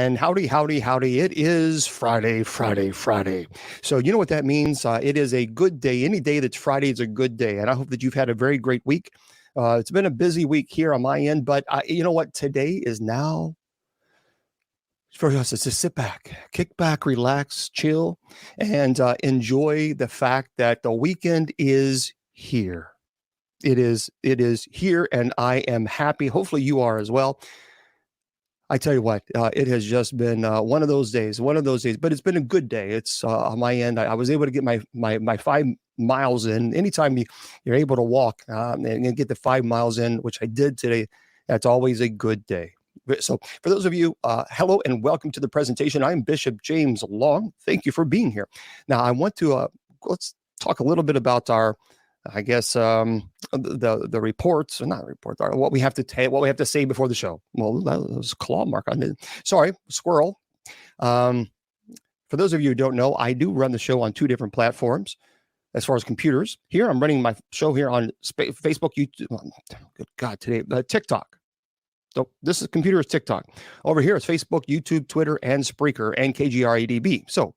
And howdy, howdy, howdy. It is Friday, Friday, Friday. So you know what that means? It is a good day. Any day that's Friday is a good day. And I hope that you've had a very great week. It's been a busy week here on my end, but you know what? Today is now for us. It's to sit back, kick back, relax, chill, and enjoy the fact that the weekend is here. It is here, and I am happy. Hopefully you are as well. I tell you what, it has just been one of those days, but it's been a good day. It's on my end. I was able to get my 5 miles in. Anytime you're able to walk and get the 5 miles in, which I did today, that's always a good day. So for those of you, hello and welcome to the presentation. I'm Bishop James Long. Thank you for being here. Now I want to, let's talk a little bit about our, I guess, the reports, or not reports, what we have to say before the show. Well, that was a claw mark on it. Sorry, squirrel. For those of you who don't know, I do run the show on 2 different platforms as far as computers. Here, I'm running my show here on Facebook, YouTube. Oh, good God, today, TikTok. So this is computers, TikTok. Over here, it's Facebook, YouTube, Twitter, and Spreaker, and KGRADB. So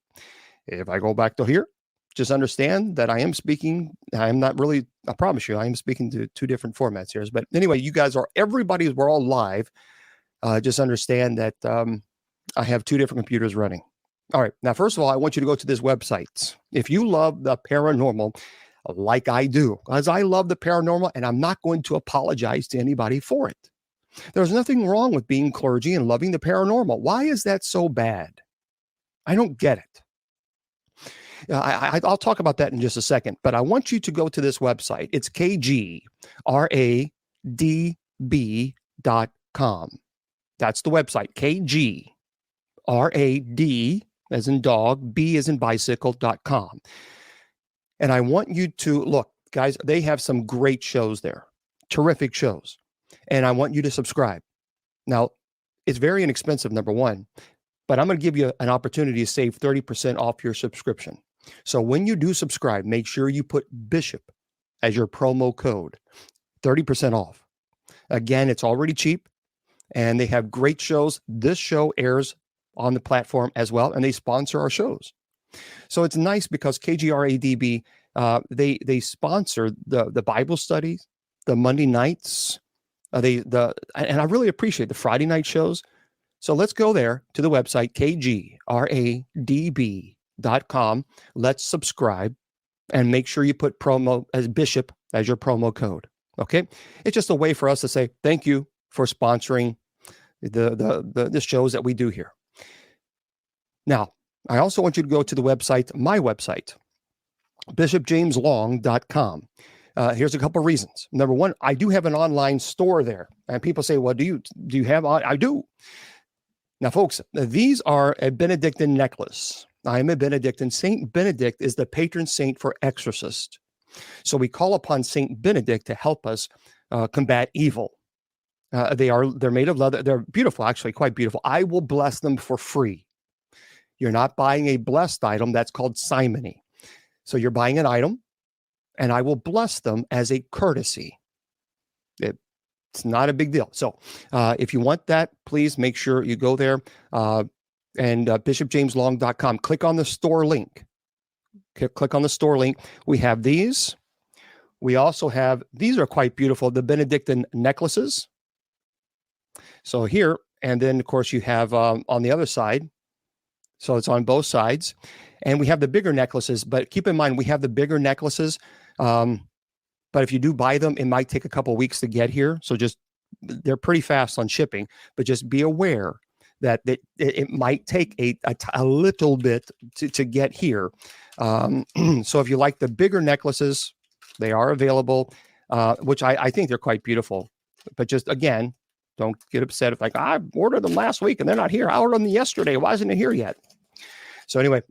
if I go back to here, just understand that I am speaking. I'm not really, I promise you, I am speaking to 2 different formats here. But anyway, you guys are, we're all live. Just understand that I have 2 different computers running. All right. Now, first of all, I want you to go to this website. If you love the paranormal, like I do, as I love the paranormal, and I'm not going to apologize to anybody for it. There's nothing wrong with being clergy and loving the paranormal. Why is that so bad? I don't get it. I'll talk about that in just a second, but I want you to go to this website. It's kgradb.com. That's the website, KGRAD as in dog, B as in bicycle.com. And I want you to look, guys, they have some great shows there, terrific shows. And I want you to subscribe. Now, it's very inexpensive, number one, but I'm going to give you an opportunity to save 30% off your subscription. So when you do subscribe, make sure you put Bishop as your promo code, 30% off. Again, it's already cheap and they have great shows. This show airs on the platform as well, and they sponsor our shows. So it's nice because KGRADB, they sponsor the Bible studies, the Monday nights, and I really appreciate the Friday night shows. So let's go there to the website, KGRADB.com. Let's subscribe and make sure you put promo as Bishop as your promo code. Okay. It's just a way for us to say thank you for sponsoring the shows that we do here. Now, I also want you to go to the website, my website, bishopjameslong.com. Here's a couple of reasons. Number one, I do have an online store there. And people say, well, do you have, I do. Now, folks, these are a Benedictine necklace. I am a Benedictine. Saint Benedict is the patron saint for exorcists. So we call upon Saint Benedict to help us combat evil. They're made of leather. They're beautiful, actually, quite beautiful. I will bless them for free. You're not buying a blessed item. That's called simony. So you're buying an item, and I will bless them as a courtesy. It's not a big deal. So if you want that, please make sure you go there and bishopjameslong.com. Click on the store link. Click on the store link. We have these. We also have, these are quite beautiful, the Benedictine necklaces. So here, and then of course you have on the other side. So it's on both sides. And we have the bigger necklaces, but keep in mind, we have the bigger necklaces. But if you do buy them, it might take a couple of weeks to get here. So they're pretty fast on shipping, but just be aware that it might take a little bit to get here. So if you like the bigger necklaces, they are available, which I think they're quite beautiful. But just, again, don't get upset if I ordered them last week and they're not here. I ordered them yesterday. Why isn't it here yet? So anyway,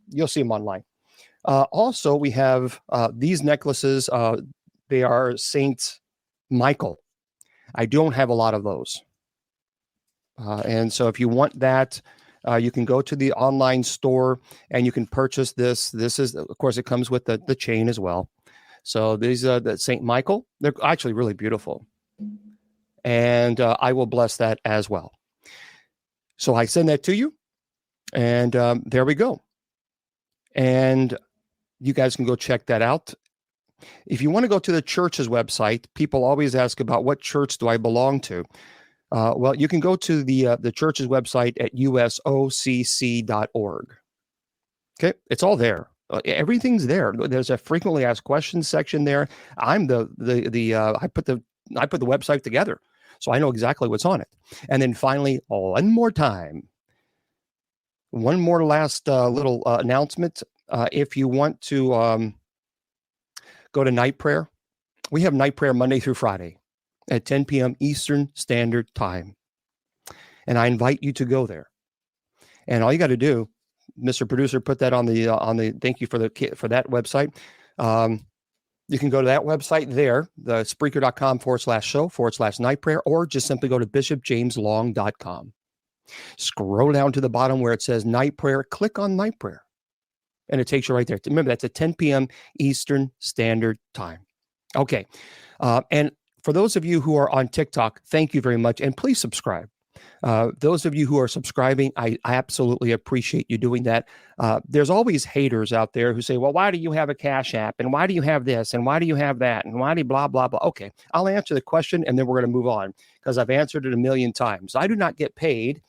you'll see them online. Also, we have these necklaces. They are Saint Michael. I don't have a lot of those. And so if you want that, you can go to the online store and you can purchase this. This is, of course, it comes with the chain as well. So these are the Saint Michael. They're actually really beautiful. And I will bless that as well. So I send that to you, and there we go. And you guys can go check that out. If you want to go to the church's website, people always ask about what church do I belong to. Well, you can go to the church's website at usocc.org. Okay, it's all there. Everything's there. There's a frequently asked questions section there. I'm I put the website together, so I know exactly what's on it. And then finally, one more last little announcement. If you want to go to night prayer, we have night prayer Monday through Friday at 10 p.m. Eastern Standard Time. And I invite you to go there. And all you got to do, Mr. Producer, put that on the thank you for that website. You can go to that website there, the Spreaker.com/show/night prayer, or just simply go to bishopjameslong.com. Scroll down to the bottom where it says night prayer, click on night prayer, and it takes you right there. Remember, that's at 10 p.m. Eastern Standard Time. Okay. And for those of you who are on TikTok, thank you very much. And please subscribe. Those of you who are subscribing, I absolutely appreciate you doing that. There's always haters out there who say, well, why do you have a Cash App? And why do you have this? And why do you have that? And why do you blah, blah, blah? Okay, I'll answer the question and then we're going to move on because I've answered it a million times. I do not get paid.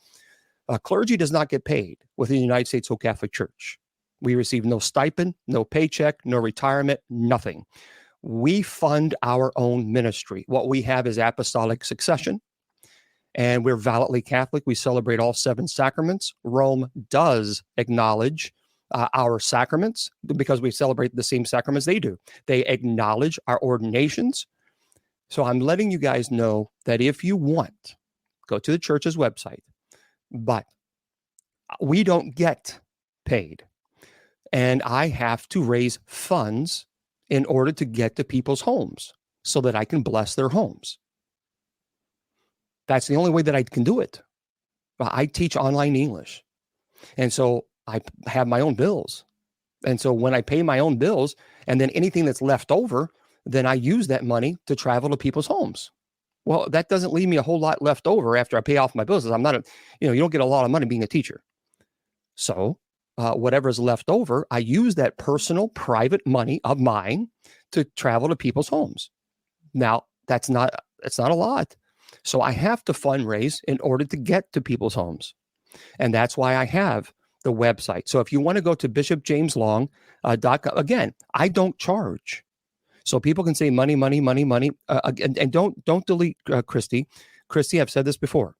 Clergy does not get paid within the United States Whole Catholic Church. We receive no stipend, no paycheck, no retirement, nothing. We fund our own ministry. What we have is apostolic succession, and we're validly Catholic. We celebrate all 7 sacraments. Rome does acknowledge our sacraments because we celebrate the same sacraments they do. They acknowledge our ordinations. So I'm letting you guys know that if you want, go to the church's website, but we don't get paid. And I have to raise funds in order to get to people's homes so that I can bless their homes. That's the only way that I can do it. I teach online English. And so I have my own bills. And so when I pay my own bills and then anything that's left over, then I use that money to travel to people's homes. Well, that doesn't leave me a whole lot left over after I pay off my bills. I'm not you don't get a lot of money being a teacher. So whatever is left over, I use that personal, private money of mine to travel to people's homes. Now, that's not a lot. So I have to fundraise in order to get to people's homes. And that's why I have the website. So if you want to go to bishopjameslong.com, again, I don't charge. So people can say money, money, money, money. And don't delete Christy. Christy, I've said this before.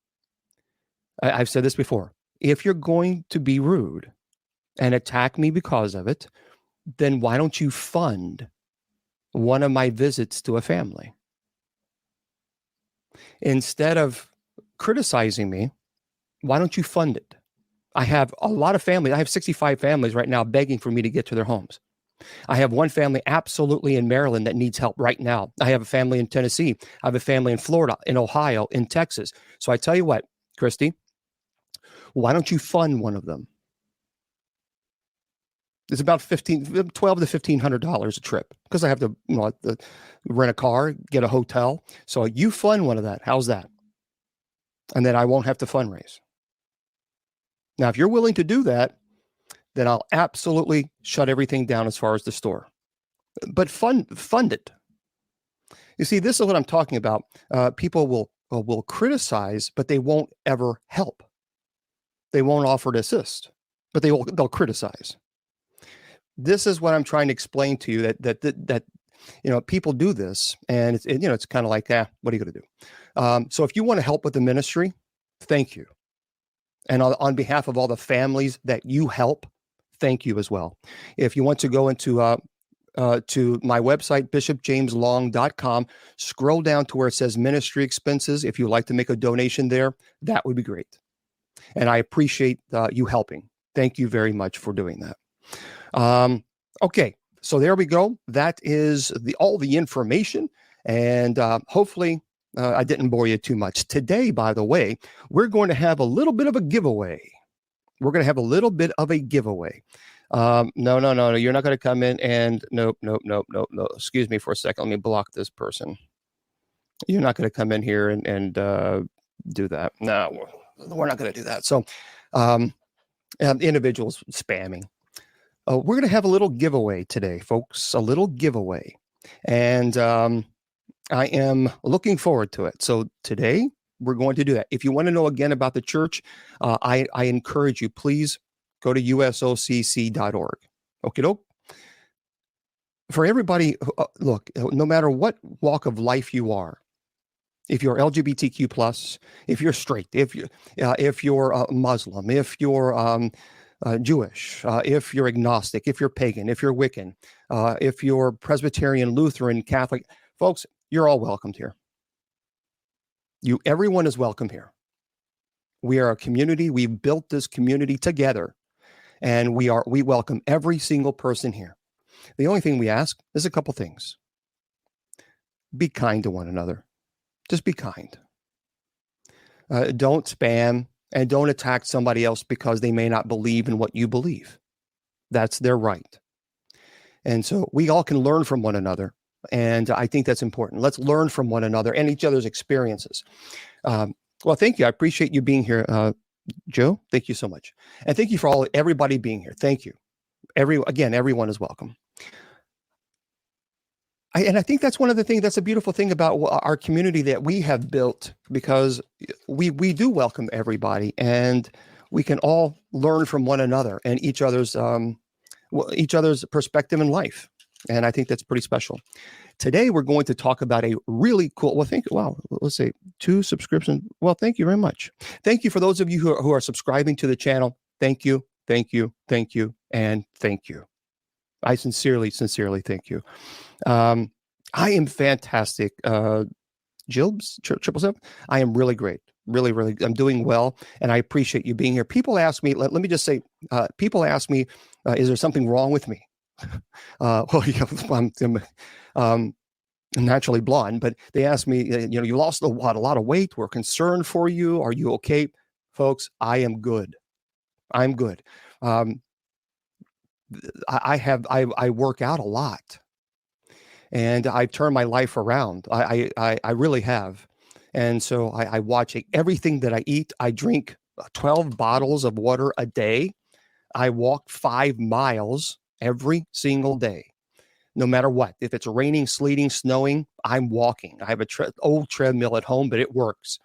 I've said this before. If you're going to be rude and attack me because of it, then why don't you fund one of my visits to a family? Instead of criticizing me, why don't you fund it? I have a lot of families. I have 65 families right now begging for me to get to their homes. I have one family absolutely in Maryland that needs help right now. I have a family in Tennessee. I have a family in Florida, in Ohio, in Texas. So I tell you what, Christy, why don't you fund one of them? It's about $12 to $1,500 a trip because I have to rent a car, get a hotel. So you fund one of that. How's that? And then I won't have to fundraise. Now, if you're willing to do that, then I'll absolutely shut everything down as far as the store. But fund it. You see, this is what I'm talking about. People will criticize, but they won't ever help. They won't offer to assist, but they'll criticize. This is what I'm trying to explain to you that people do this, and it's kind of like, what are you going to do? So if you want to help with the ministry, thank you. And on behalf of all the families that you help, thank you as well. If you want to go into to my website, bishopjameslong.com, scroll down to where it says ministry expenses. If you'd like to make a donation there, that would be great. And I appreciate you helping. Thank you very much for doing that. Okay, so there we go. That is all the information, and hopefully I didn't bore you too much. Today, by the way, we're going to have a little bit of a giveaway. No, you're not going to come in and nope. Excuse me for a second. Let me block this person. You're not going to come in here and do that. No, we're not going to do that. So, individuals spamming. We're going to have a little giveaway today, folks. A little giveaway, and I am looking forward to it. So today we're going to do that. If you want to know again about the church, I encourage you, please go to usocc.org. Okay, doke. For everybody, look, no matter what walk of life you are, if you're LGBTQ plus, if you're straight, if you're Muslim, if you're Jewish, if you're agnostic, if you're pagan, if you're Wiccan, if you're Presbyterian, Lutheran, Catholic, folks, you're all welcomed here. Everyone is welcome here. We are a community. We built this community together, and we welcome every single person here. The only thing we ask is a couple things. Be kind to one another. Just be kind. Don't spam and don't attack somebody else because they may not believe in what you believe. That's their right. And so we all can learn from one another. And I think that's important. Let's learn from one another and each other's experiences. Well, thank you. I appreciate you being here, Joe. Thank you so much. And thank you for everybody being here. Thank you. Everyone is welcome. And I think that's one of the things, that's a beautiful thing about our community that we have built, because we do welcome everybody, and we can all learn from one another and each other's perspective in life. And I think that's pretty special. Today, we're going to talk about a really cool, let's say 2 subscriptions. Well, thank you very much. Thank you for those of you who are subscribing to the channel. Thank you, thank you, thank you, and thank you. I sincerely thank you. I am fantastic. Jilbs, 777. I am really great. Really, I'm doing well. And I appreciate you being here. People ask me, let me just say, people ask me, is there something wrong with me? I'm naturally blonde, but they ask me, you lost a lot of weight. We're concerned for you. Are you okay? Folks, I am good. I'm good. I work out a lot, and I've turned my life around. I really have. And so I watch everything that I eat. I drink 12 bottles of water a day. I walk 5 miles every single day, no matter what. If it's raining, sleeting, snowing, I'm walking. I have an old treadmill at home, but it works.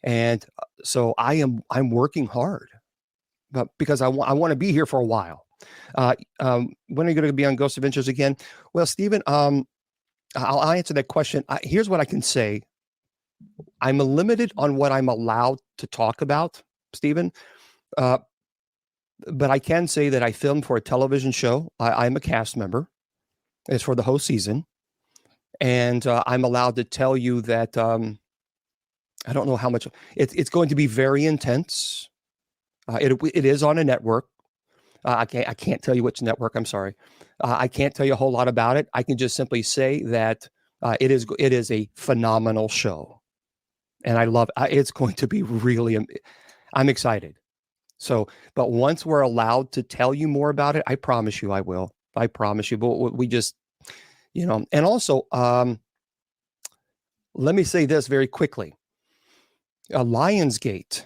And so I'm working hard, but because I want to be here for a while. When are you going to be on Ghost Adventures again? Well, Stephen, I'll answer that question. Here's what I can say. I'm limited on what I'm allowed to talk about, Stephen. But I can say that I filmed for a television show. I'm a cast member. It's for the whole season. And I'm allowed to tell you that I don't know how much. It's going to be very intense. It is on a network. I can't tell you which network. I'm sorry. I can't tell you a whole lot about it. I can just simply say that it is a phenomenal show, and I love. It's going to be really. I'm excited. So, but once we're allowed to tell you more about it, I promise you, I will. I promise you. But we just, and also, let me say this very quickly. Lionsgate.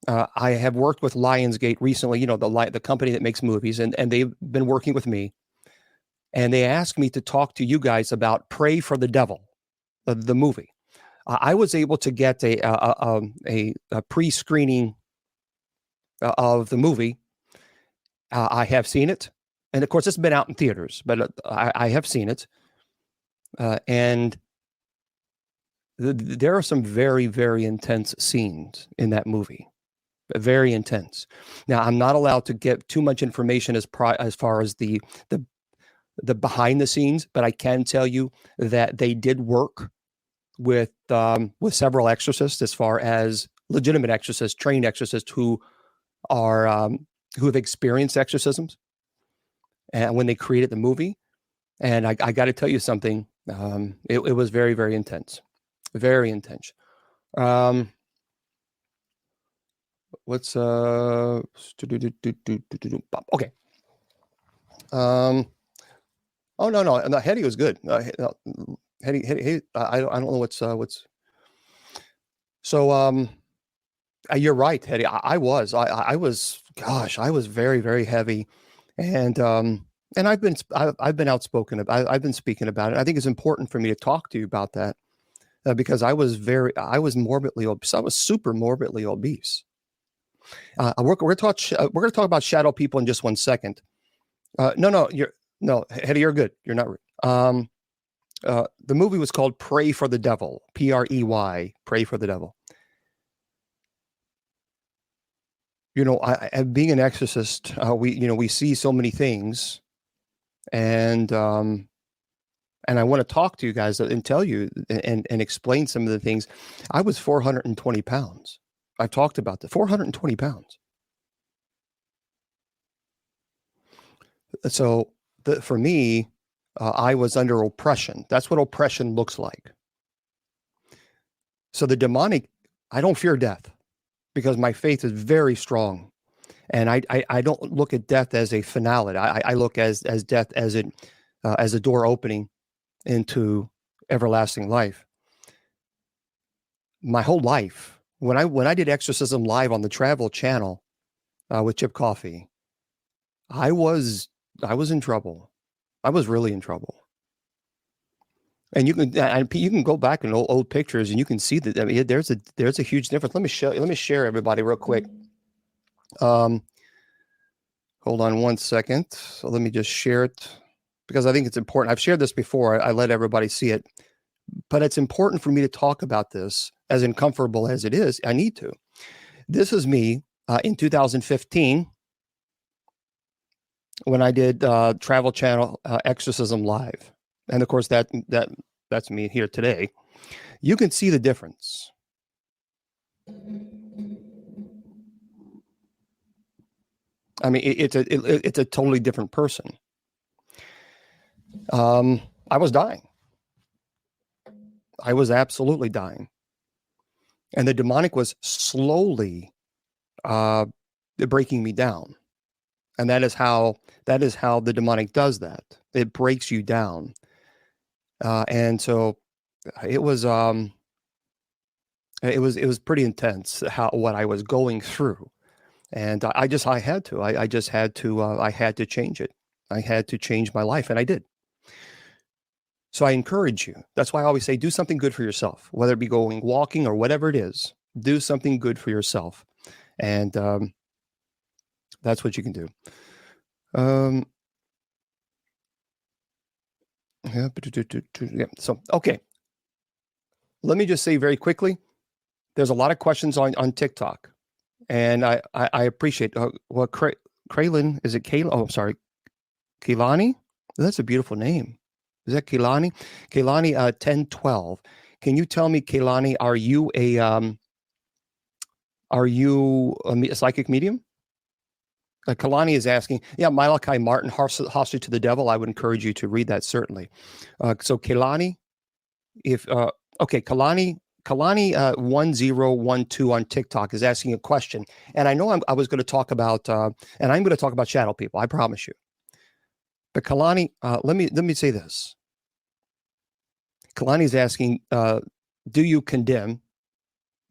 I have worked with Lionsgate recently, the company that makes movies, and they've been working with me. And they asked me to talk to you guys about Pray for the Devil, the movie. I was able to get a pre-screening of the movie. I have seen it. And of course, it's been out in theaters, but I have seen it. And there are some very, very intense scenes in that movie. Very intense. Now, I'm not allowed to get too much information as far as the behind the scenes, but I can tell you that they did work with several exorcists, as far as legitimate exorcists, trained exorcists who have experienced exorcisms, and when they created the movie. And I got to tell you something. It was very, very intense. Very intense. What's okay. Oh no, Hetty was good. Hetty, I don't know what's so You're right, Teddy. I was, gosh, I was very, very heavy, and I've been outspoken about. I've been speaking about it. I think it's important for me to talk to you about that because I was morbidly obese. I was super morbidly obese. We're going to talk about shadow people in just 1 second. No, no, Hetty, you're good. You're not. The movie was called Pray for the Devil. Prey. Pray for the Devil. You know, being an exorcist, we see so many things, and I want to talk to you guys and tell you and explain some of the things. I was 420 pounds. I've talked about the 420 pounds. So for me, I was under oppression. That's what oppression looks like. So the demonic, I don't fear death because my faith is very strong. And I don't look at death as a finality. I look as death as a door opening into everlasting life. My whole life, when I did exorcism live on the Travel Channel with Chip Coffey, I was in trouble. I was really in trouble. And you can go back in old pictures and you can see that. I mean, there's a huge difference. Let me share everybody real quick. Hold on 1 second. So let me just share it because I think it's important. I've shared this before. I let everybody see it, but it's important for me to talk about this, as uncomfortable as it is. I need to. This is me in 2015 when I did Travel Channel Exorcism Live, and of course that's me here today. You can see the difference. I mean, it's a totally different person. I was dying. I was absolutely dying. And the demonic was slowly breaking me down. And that is how the demonic does that. It breaks you down. And so it was pretty intense what I was going through. And I had to change it. I had to change my life, and I did. So I encourage you. That's why I always say, do something good for yourself, whether it be going walking or whatever it is. Do something good for yourself, and that's what you can do. Yeah. So okay, let me just say very quickly. There's a lot of questions on TikTok, and I appreciate what Kraylin, is it Kayla? Oh, I'm sorry, Keilani. That's a beautiful name. Is that Keilani? Keilani 1012. Can you tell me, Keilani, are you a psychic medium? Kalani is asking, yeah, Malachi Martin, Hostage to the Devil. I would encourage you to read that, certainly. So Keilani, Kalani 1012 on TikTok is asking a question. And I know I was going to talk about, and I'm going to talk about shadow people, I promise you. But Kalani, let me say this. Kalani is asking, do you condemn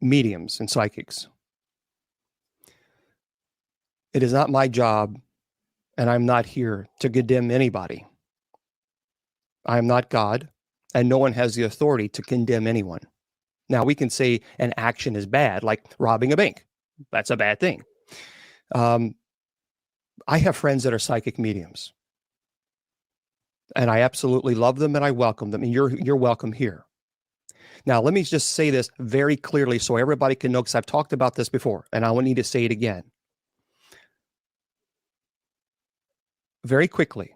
mediums and psychics? It is not my job, and I'm not here to condemn anybody. I am not God, and no one has the authority to condemn anyone. Now, we can say an action is bad, like robbing a bank. That's a bad thing. I have friends that are psychic mediums, and I absolutely love them, and I welcome them, and you're welcome here. Now, let me just say this very clearly so everybody can know, because I've talked about this before, and I need to say it again. Very quickly,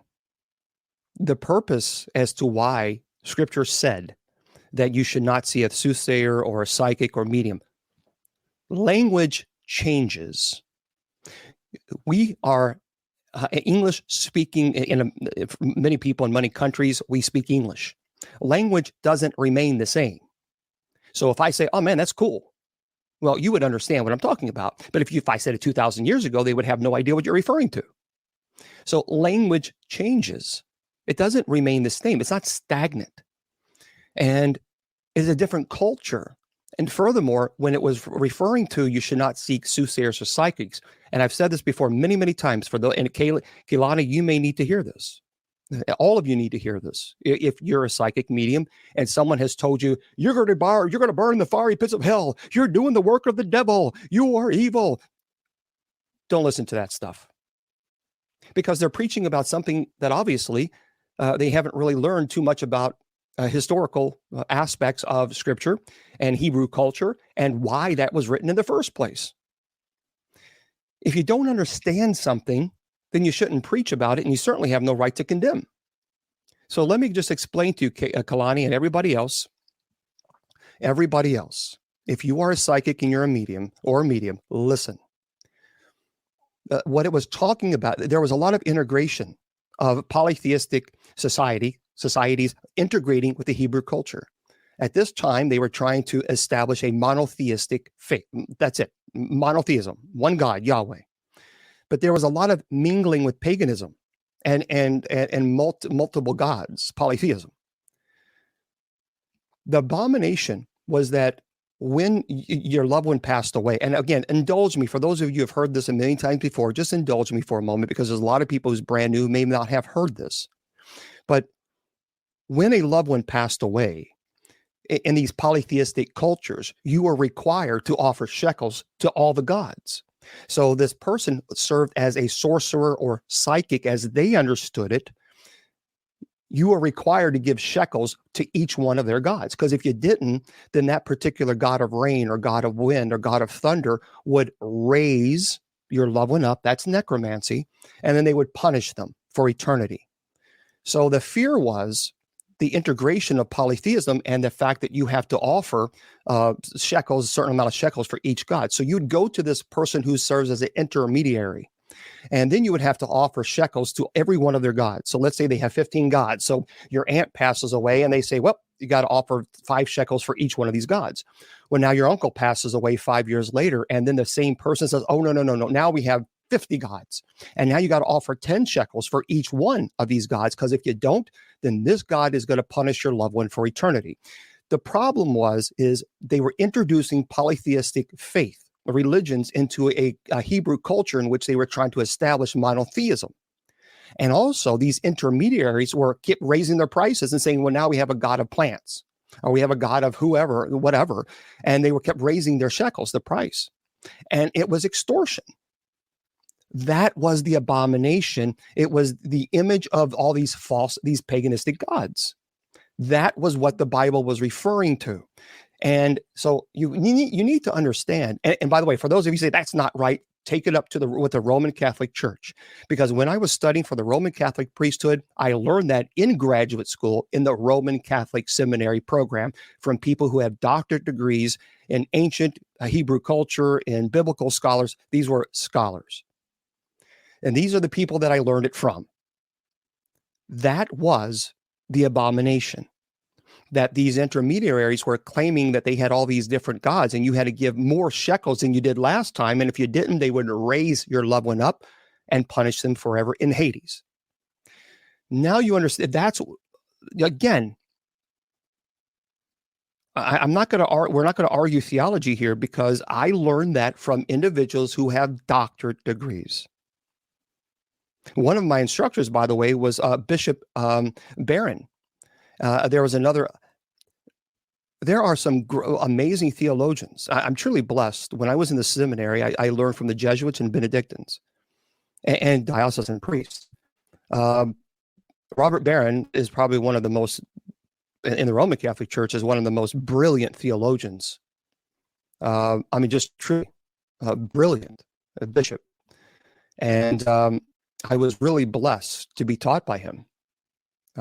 the purpose as to why Scripture said that you should not see a soothsayer or a psychic or medium. Language changes. We are English speaking many people in many countries, we speak English. Language doesn't remain the same. So if I say, oh man, that's cool. Well, you would understand what I'm talking about. But if I said it 2,000 years ago, they would have no idea what you're referring to. So language changes. It doesn't remain the same. It's not stagnant. And it's a different culture. And furthermore, when it was referring to you should not seek soothsayers or psychics, and I've said this before many, many times, and Kehlani, you may need to hear this. All of you need to hear this. If you're a psychic medium and someone has told you, you're going to burn in the fiery pits of hell, you're doing the work of the devil, you are evil. Don't listen to that stuff. Because they're preaching about something that obviously they haven't really learned too much about historical aspects of Scripture and Hebrew culture and why that was written in the first place. If you don't understand something, then you shouldn't preach about it, and you certainly have no right to condemn. So let me just explain to you, Kehlani, and everybody else, if you are a psychic and you're a medium, listen. What it was talking about, there was a lot of integration of polytheistic societies integrating with the Hebrew culture. At this time, they were trying to establish a monotheistic faith. That's it, monotheism, one God, Yahweh. But there was a lot of mingling with paganism and multiple gods, polytheism. The abomination was that when your loved one passed away, and again, indulge me, for those of you who have heard this a million times before, just indulge me for a moment, because there's a lot of people who's brand new who may not have heard this. But when a loved one passed away, in these polytheistic cultures, you were required to offer shekels to all the gods. So this person served as a sorcerer or psychic as they understood it. You are required to give shekels to each one of their gods, because if you didn't, then that particular god of rain or god of wind or god of thunder would raise your loved one up. That's necromancy. And then they would punish them for eternity. So the fear was the integration of polytheism and the fact that you have to offer shekels, a certain amount of shekels for each god. So you'd go to this person who serves as an intermediary, and then you would have to offer shekels to every one of their gods. So let's say they have 15 gods. So your aunt passes away and they say, well, you got to offer 5 shekels for each one of these gods. Well, now your uncle passes away 5 years later, and then the same person says, oh, no. Now we have 50 gods. And now you got to offer 10 shekels for each one of these gods, because if you don't, then this God is going to punish your loved one for eternity. The problem is they were introducing polytheistic faith, religions, into a Hebrew culture in which they were trying to establish monotheism. And also these intermediaries kept raising their prices and saying, well, now we have a God of plants, or we have a God of whoever, whatever. And they kept raising their shekels, the price. And it was extortion. That was the abomination. It was the image of all these paganistic gods. That was what the Bible was referring to. And so you need to understand. And by the way, for those of you who say that's not right, take it up with the Roman Catholic Church. Because when I was studying for the Roman Catholic priesthood, I learned that in graduate school in the Roman Catholic seminary program from people who have doctorate degrees in ancient Hebrew culture and biblical scholars. These were scholars. And these are the people that I learned it from. That was the abomination, that these intermediaries were claiming that they had all these different gods, and you had to give more shekels than you did last time. And if you didn't, they would raise your loved one up and punish them forever in Hades. Now you understand. That's, again, we're not going to argue theology here, because I learned that from individuals who have doctorate degrees. One of my instructors, by the way, was Bishop Barron. There are some amazing theologians. I'm truly blessed. When I was in the seminary, I learned from the Jesuits and Benedictines and diocesan priests. Robert Barron is probably one of the most, in the Roman Catholic Church, is one of the most brilliant theologians. Just truly brilliant bishop. And I was really blessed to be taught by him.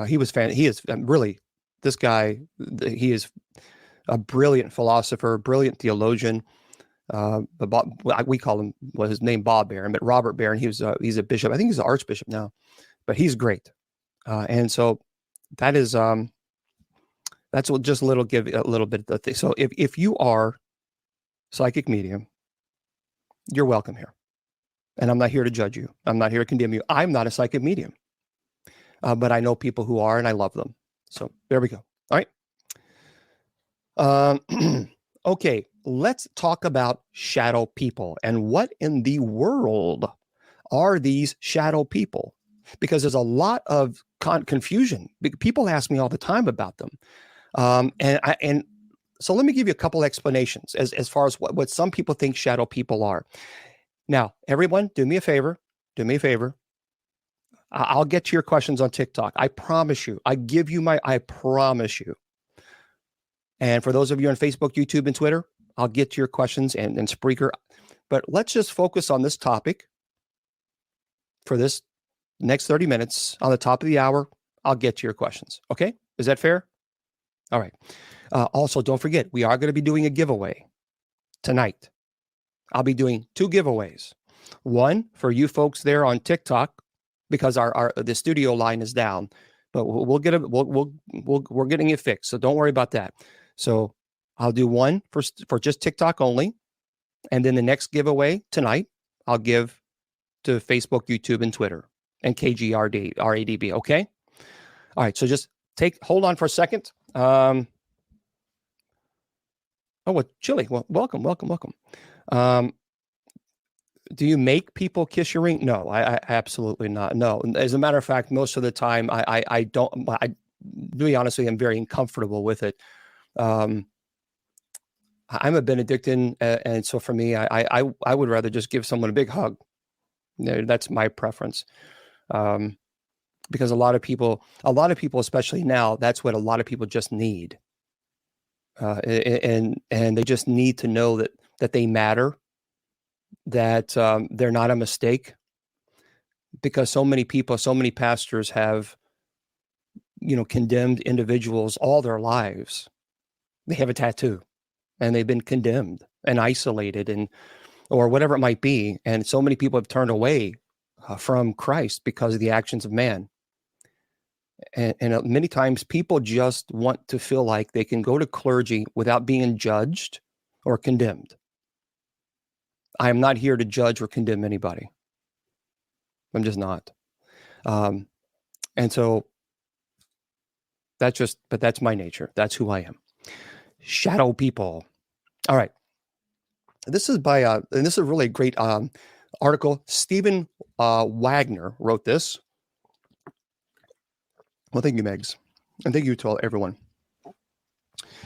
He is really, this guy, he is a brilliant philosopher, brilliant theologian. We call him, his name Bob Barron, but Robert Barron, he's a bishop. I think he's an archbishop now, but he's great. And so that is, that's what, just give a little bit of thing. So if you are psychic medium, you're welcome here. And I'm not here to judge you. I'm not here to condemn you. I'm not a psychic medium. But I know people who are, and I love them. So there we go. All right. Okay, let's talk about shadow people and what in the world are these shadow people? Because there's a lot of confusion. People ask me all the time about them. And so let me give you a couple explanations as far as what some people think shadow people are. Now, everyone, do me a favor. Do me a favor. I'll get to your questions on TikTok. I promise you. I promise you. And for those of you on Facebook, YouTube, and Twitter, I'll get to your questions and Spreaker. But let's just focus on this topic for this next 30 minutes. On the top of the hour, I'll get to your questions. Okay? Is that fair? All right. Also, don't forget, we are going to be doing a giveaway tonight. I'll be doing 2 giveaways. One for you folks there on TikTok, because the studio line is down, but we're getting it fixed. So don't worry about that. So I'll do one for just TikTok only, and then the next giveaway tonight I'll give to Facebook, YouTube, and Twitter, and KGRADB. Okay. All right. So just hold on for a second. Oh, what Chili? Well, welcome. Do you make people kiss your ring? No, I absolutely not. No, as a matter of fact, most of the time I don't. To be honest with you, I'm very uncomfortable with it. I'm a Benedictine, and so for me, I would rather just give someone a big hug. That's my preference. Because a lot of people, especially now, that's what a lot of people just need. And they just need to know that they matter, that they're not a mistake, because so many people, so many pastors have, condemned individuals all their lives. They have a tattoo and they've been condemned and isolated or whatever it might be. And so many people have turned away from Christ because of the actions of man. And many times people just want to feel like they can go to clergy without being judged or condemned. I am not here to judge or condemn anybody. I'm just not. And so that's my nature. That's who I am. Shadow people. All right. This is and this is a really great article. Stephen Wagner wrote this. Well, thank you, Megs. And thank you to everyone.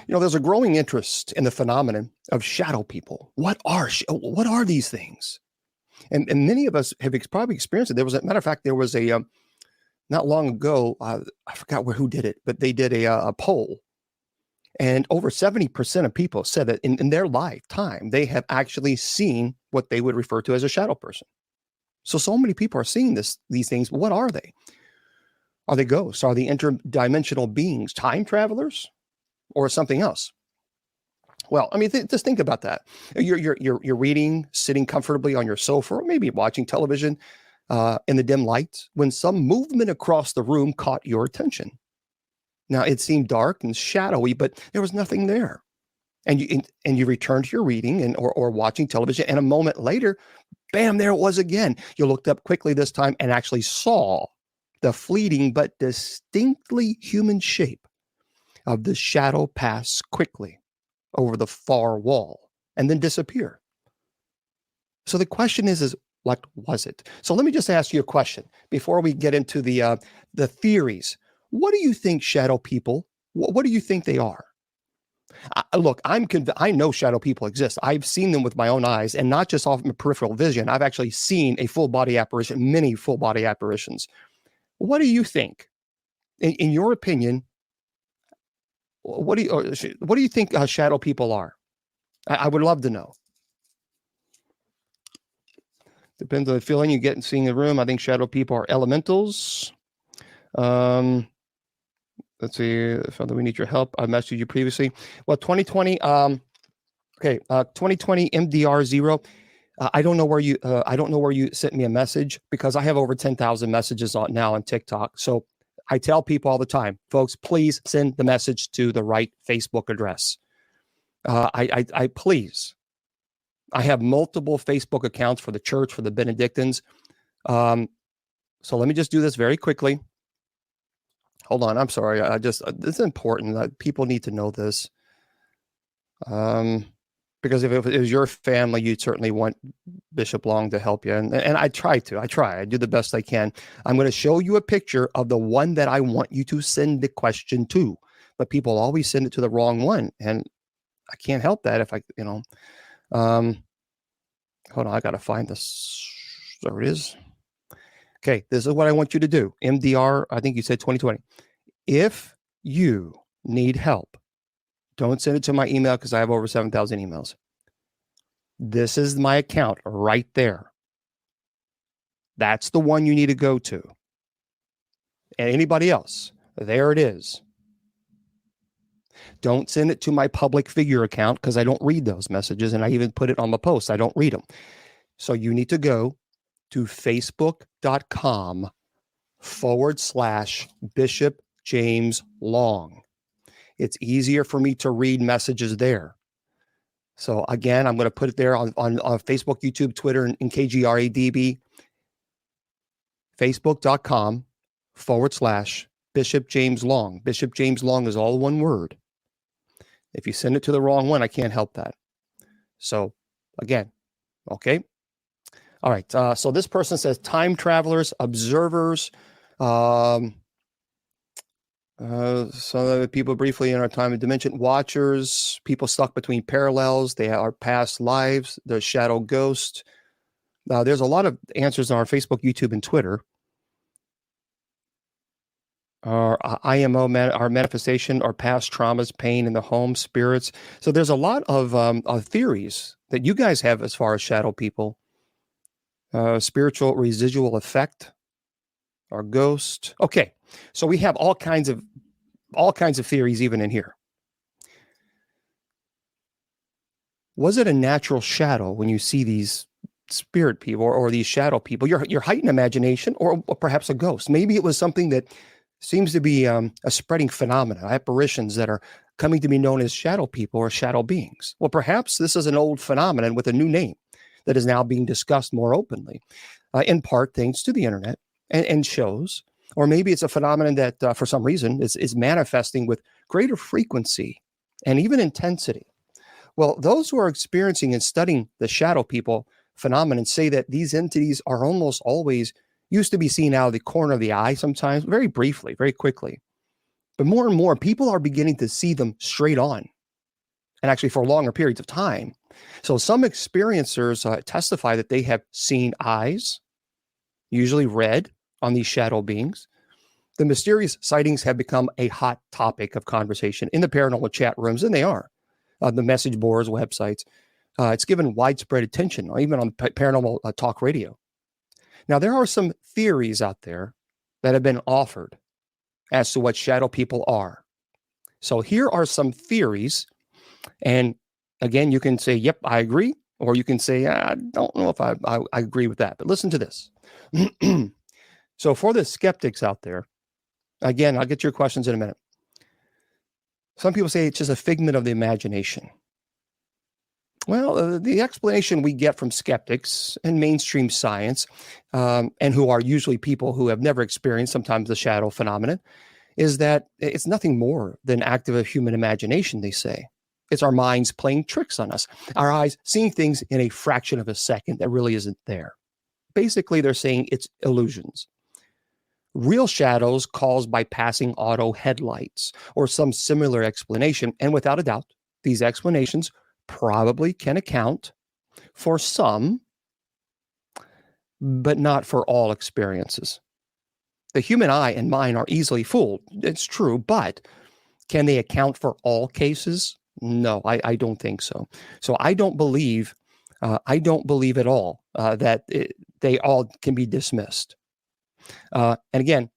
There's a growing interest in the phenomenon of shadow people. What are these things? And many of us have probably experienced it. There was a matter of fact, there was a not long ago, I forgot who did it, but they did a poll, and over 70% of people said that in their lifetime they have actually seen what they would refer to as a shadow person. So many people are seeing these things. But what are they? Are they ghosts? Are they interdimensional beings, time travelers, or something else? Well, I mean, just think about that. You're reading, sitting comfortably on your sofa, or maybe watching television in the dim light, when some movement across the room caught your attention. Now, it seemed dark and shadowy, but there was nothing there. And you returned to your reading or watching television, and a moment later, bam, there it was again. You looked up quickly this time and actually saw the fleeting but distinctly human shape of the shadow pass quickly over the far wall and then disappear. So the question is what was it? So let me just ask you a question before we get into the theories. What do you think shadow people, what do you think they are? Look, I know shadow people exist. I've seen them with my own eyes, and not just off my peripheral vision. I've actually seen a full body apparition, many full body apparitions. What do you think? In your opinion, what do you think shadow people are? I would love to know. Depends on the feeling you get in seeing the room. I think shadow people are elementals. Let's see, Father, we need your help. I messaged you previously. Well, 2020. 2020 MDR0. I don't know where you sent me a message, because I have over 10,000 messages now on TikTok. So I tell people all the time, folks, please send the message to the right Facebook address. I please. I have multiple Facebook accounts for the church, for the Benedictines. So let me just do this very quickly. Hold on. I'm sorry. This is important. People need to know this. Because if it was your family, you'd certainly want Bishop Long to help you. And I try. I do the best I can. I'm going to show you a picture of the one that I want you to send the question to. But people always send it to the wrong one. And I can't help that if hold on, I got to find this. There it is. Okay, this is what I want you to do. MDR, I think you said 2020. If you need help, don't send it to my email because I have over 7,000 emails. This is my account right there. That's the one you need to go to. And anybody else, there it is. Don't send it to my public figure account because I don't read those messages, and I even put it on the post. I don't read them. So you need to go to facebook.com/Bishop James Long. It's easier for me to read messages there. So again, I'm going to put it there on Facebook, YouTube, Twitter, and KGRADB. Facebook.com/Bishop James Long. Bishop James Long is all one word. If you send it to the wrong one, I can't help that. So again, okay. All right. So this person says time travelers, observers, some people briefly in our time of dimension, watchers, people stuck between parallels. They are past lives. The shadow ghost. There's a lot of answers on our Facebook, YouTube, and Twitter. Our IMO, our manifestation, our past traumas, pain in the home, spirits. So there's a lot of theories that you guys have as far as shadow people. Spiritual residual effect, our ghost. Okay, so we have all kinds of theories even in here. Was it a natural shadow when you see these spirit people or these shadow people? Your heightened imagination, or perhaps a ghost? Maybe it was something that seems to be a spreading phenomenon, apparitions that are coming to be known as shadow people or shadow beings. Well, perhaps this is an old phenomenon with a new name that is now being discussed more openly, in part thanks to the internet and shows. Or maybe it's a phenomenon that for some reason is manifesting with greater frequency and even intensity. Well, those who are experiencing and studying the shadow people phenomenon say that these entities are almost always used to be seen out of the corner of the eye, sometimes very briefly, very quickly. But more and more people are beginning to see them straight on, and actually for longer periods of time. So some experiencers testify that they have seen eyes, usually red, on these shadow beings. The mysterious sightings have become a hot topic of conversation in the paranormal chat rooms, and they are. The message boards, websites. It's given widespread attention, even on paranormal talk radio. Now, there are some theories out there that have been offered as to what shadow people are. So here are some theories. And again, you can say, yep, I agree. Or you can say, I don't know if I agree with that. But listen to this. So for the skeptics out there, again, I'll get your questions in a minute. Some people say it's just a figment of the imagination. Well, the explanation we get from skeptics and mainstream science, and who are usually people who have never experienced sometimes the shadow phenomenon, is that it's nothing more than active of human imagination, they say. It's our minds playing tricks on us, our eyes seeing things in a fraction of a second that really isn't there. Basically, they're saying it's illusions. Real shadows caused by passing auto headlights or some similar explanation. And without a doubt, these explanations probably can account for some, but not for all experiences. The human eye and mind are easily fooled. It's true, but can they account for all cases? No, I don't think so. So I don't believe at all that they all can be dismissed. And again,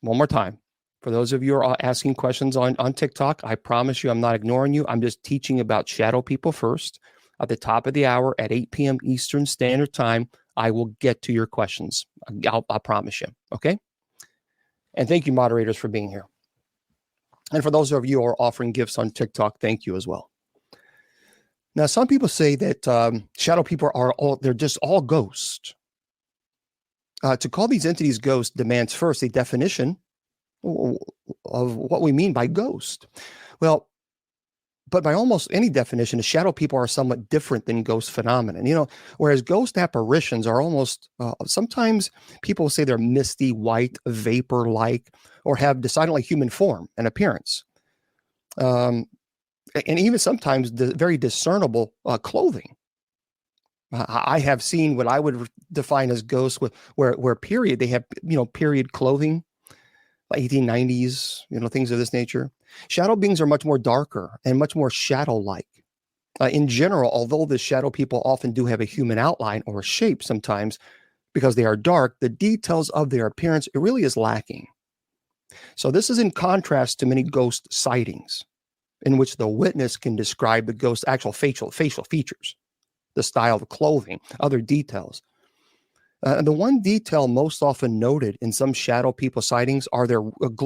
one more time, for those of you who are asking questions on TikTok, I promise you I'm not ignoring you. I'm just teaching about shadow people first. At the top of the hour at 8 p.m. Eastern Standard Time, I will get to your questions. I'll promise you. Okay? And thank you, moderators, for being here. And for those of you who are offering gifts on TikTok, thank you as well. Now, some people say that shadow people they're just all ghosts. To call these entities ghosts demands first a definition of what we mean by ghost. Well, But by almost any definition, the shadow people are somewhat different than ghost phenomenon. Whereas ghost apparitions are almost sometimes people say they're misty, white, vapor-like, or have decidedly human form and appearance, and even sometimes very discernible clothing. I have seen what I would define as ghosts where period they have period clothing, like 1890s, things of this nature. Shadow beings are much more darker and much more shadow-like. In general, although the shadow people often do have a human outline or shape sometimes, because they are dark, the details of their appearance, it really is lacking. So this is in contrast to many ghost sightings, in which the witness can describe the ghost's actual facial features, the style of clothing, other details. And the one detail most often noted in some shadow people sightings are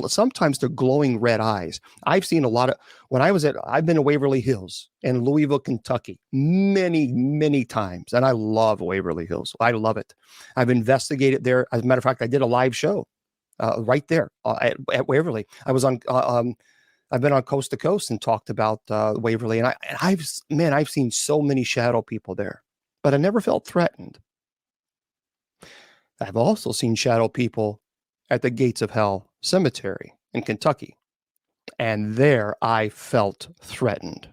sometimes their glowing red eyes. I've seen a lot of, I've been to Waverly Hills in Louisville, Kentucky, many, many times. And I love Waverly Hills. I love it. I've investigated there. As a matter of fact, I did a live show right there at Waverly. I've been on Coast to Coast and talked about Waverly. And I've seen so many shadow people there, but I never felt threatened. I've also seen shadow people at the Gates of Hell Cemetery in Kentucky, and there I felt threatened.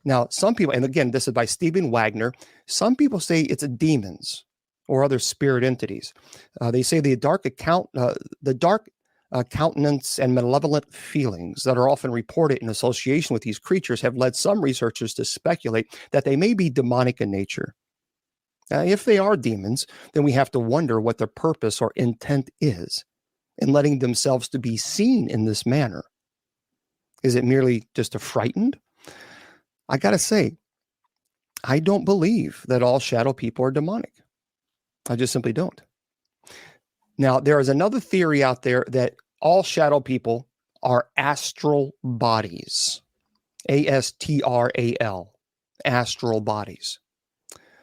Now, some people, and again, this is by Stephen Wagner, some people say it's demons or other spirit entities. They say the dark countenance and malevolent feelings that are often reported in association with these creatures have led some researchers to speculate that they may be demonic in nature. If they are demons, then we have to wonder what their purpose or intent is in letting themselves to be seen in this manner. Is it merely just to frighten? I got to say, I don't believe that all shadow people are demonic. I just simply don't. Now, there is another theory out there that all shadow people are astral bodies. ASTRAL, astral bodies.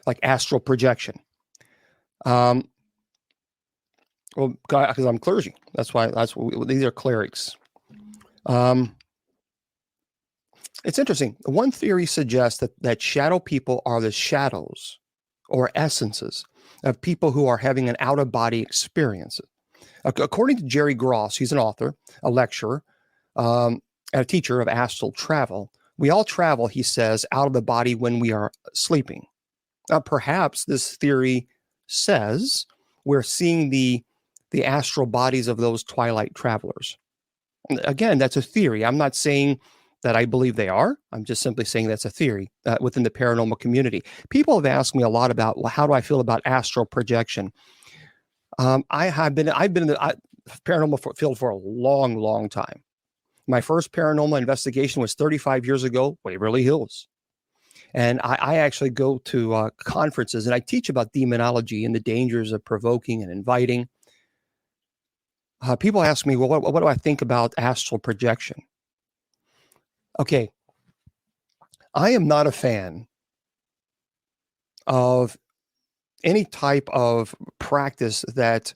Like astral projection. Well, because I'm clergy. That's why these are clerics. It's interesting. One theory suggests that shadow people are the shadows or essences of people who are having an out-of-body experience. According to Jerry Gross, he's an author, a lecturer, and a teacher of astral travel. We all travel, he says, out of the body when we are sleeping. Perhaps this theory says we're seeing the astral bodies of those twilight travelers. Again, that's a theory. I'm not saying that I believe they are. I'm just simply saying that's a theory within the paranormal community. People have asked me a lot about, well, how do I feel about astral projection? I've been in the paranormal field for a long, long time. My first paranormal investigation was 35 years ago, Waverly Hills. And I actually go to conferences and I teach about demonology and the dangers of provoking and inviting. People ask me, well, what do I think about astral projection? Okay. I am not a fan of any type of practice that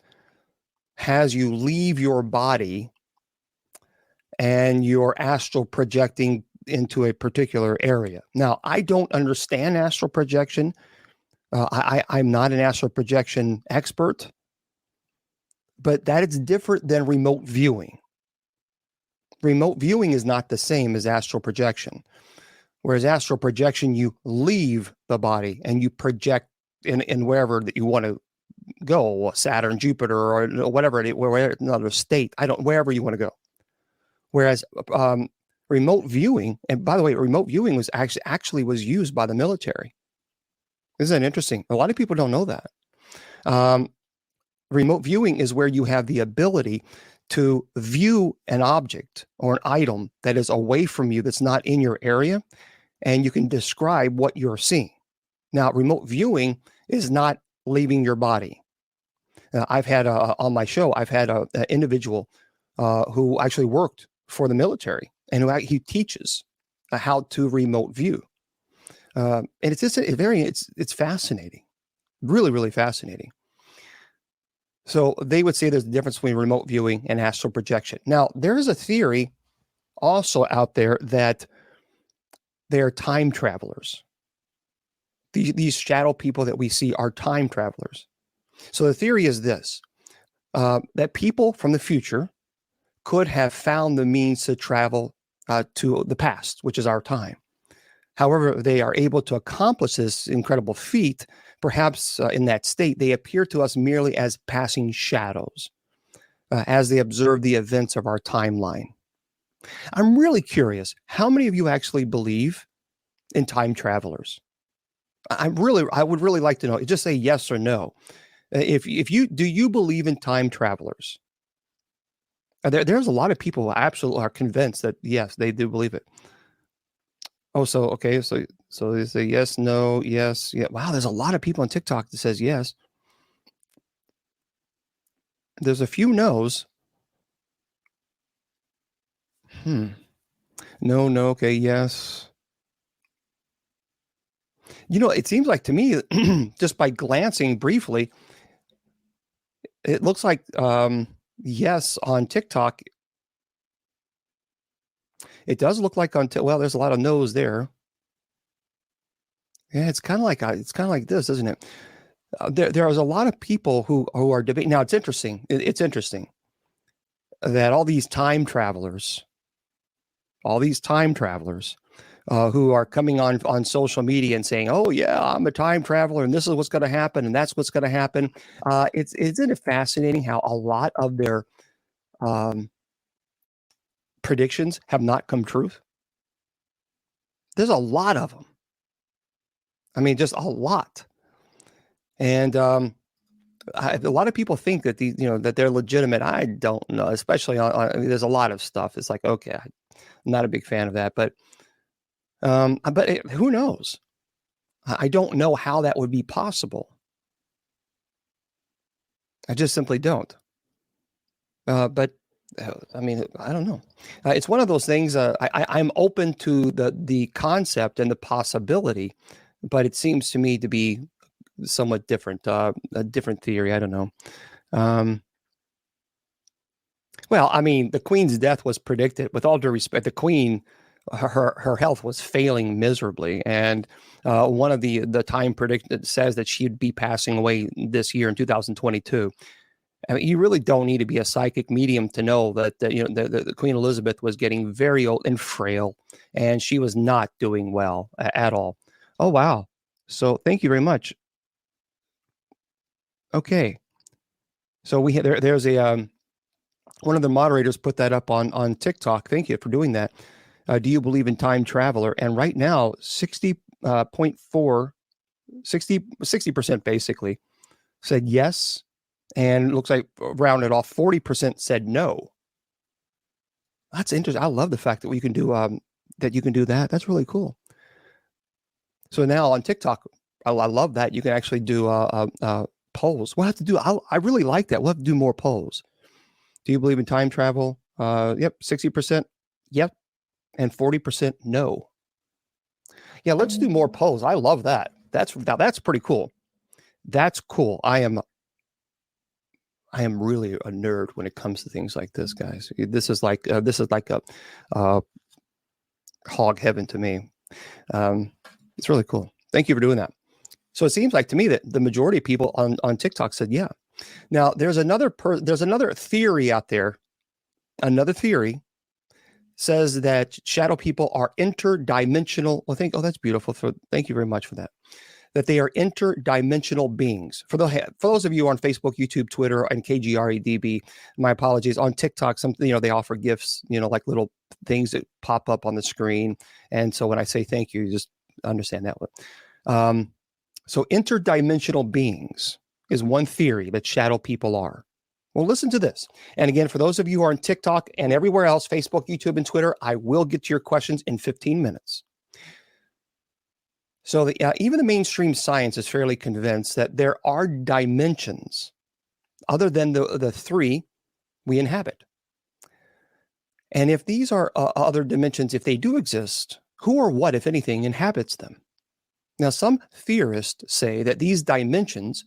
has you leave your body and you're astral projecting into a particular area. Now, I don't understand astral projection. I'm not an astral projection expert, but that is different than remote viewing. Remote viewing is not the same as astral projection. Whereas astral projection, you leave the body and you project in wherever that you want to go, Saturn, Jupiter, or whatever, another state. Wherever you want to go. Whereas remote viewing, and by the way, remote viewing was actually was used by the military. Isn't that interesting? A lot of people don't know that. Remote viewing is where you have the ability to view an object or an item that is away from you, that's not in your area, and you can describe what you're seeing. Now, remote viewing is not leaving your body. I've had on my show, I've had an individual who actually worked for the military and who he teaches how to remote view. And it's just it's fascinating, really, really fascinating. So they would say there's a difference between remote viewing and astral projection. Now, there is a theory also out there that They are time travelers. These shadow people that we see are time travelers. So the theory is this, that people from the future could have found the means to travel to the past, which is our time. However, they are able to accomplish this incredible feat. Perhaps in that state, they appear to us merely as passing shadows as they observe the events of our timeline. I'm really curious, how many of you actually believe in time travelers? I would really like to know. Just say yes or no. If you do, you believe in time travelers? There's a lot of people who absolutely are convinced that yes, they do believe it. Oh, so okay, so they say yes, no, yes, yeah. Wow, there's a lot of people on TikTok that says yes. There's a few no's. No, no, okay, yes. You know, it seems like to me, just by glancing briefly, it looks like yes on TikTok. It does look like well, there's a lot of no's there. Yeah, it's kind of like this, isn't it? There is a lot of people who are debating. Now it's interesting. It's interesting that all these time travelers who are coming on social media and saying, "Oh yeah, I'm a time traveler, and this is what's going to happen, and that's what's going to happen." Isn't it fascinating how a lot of their predictions have not come true? There's a lot of them. I mean, just a lot. And a lot of people think that that they're legitimate. I don't know, especially I mean, there's a lot of stuff. It's like, okay, I'm not a big fan of that, but who knows? I don't know how that would be possible. I just simply don't. But I mean, I don't know. It's one of those things. I'm open to the concept and the possibility, but it seems to me to be somewhat different, a different theory. I don't know. Well, I mean, the Queen's death was predicted. With all due respect, the Queen, her health was failing miserably, and one of the time predicted says that she'd be passing away this year in 2022. I mean, you really don't need to be a psychic medium to know that the Queen Elizabeth was getting very old and frail, and she was not doing well at all. Oh wow! So thank you very much. Okay, so there's a one of the moderators put that up on TikTok. Thank you for doing that. Do you believe in time traveler? And right now, 60% basically said yes. And it looks like rounded off 40% said no. That's interesting. I love the fact that you can do that. That's really cool. So now on TikTok, I love that you can actually do polls. We'll have to do. I really like that. We'll have to do more polls. Do you believe in time travel? Yep, 60%. Yep, and 40% no. Yeah, let's do more polls. I love that. That's pretty cool. That's cool. I am really a nerd when it comes to things like this, guys. This is like a hog heaven to me. It's really cool. Thank you for doing that. So it seems like to me that the majority of people on TikTok said yeah. Now there's another theory out there. Another theory says that shadow people are interdimensional. Well, that's beautiful. Thank you very much for that. That they are interdimensional beings. For those of you on Facebook, YouTube, Twitter, and KGREDB, my apologies. On TikTok, they offer gifts, like little things that pop up on the screen. And so when I say thank you, just understand that one. So interdimensional beings is one theory that shadow people are. Well, listen to this. And again, for those of you who are on TikTok and everywhere else, Facebook, YouTube, and Twitter, I will get to your questions in 15 minutes. So even the mainstream science is fairly convinced that there are dimensions other than the three we inhabit. And if these are other dimensions, if they do exist, who or what, if anything, inhabits them? Now, some theorists say that these dimensions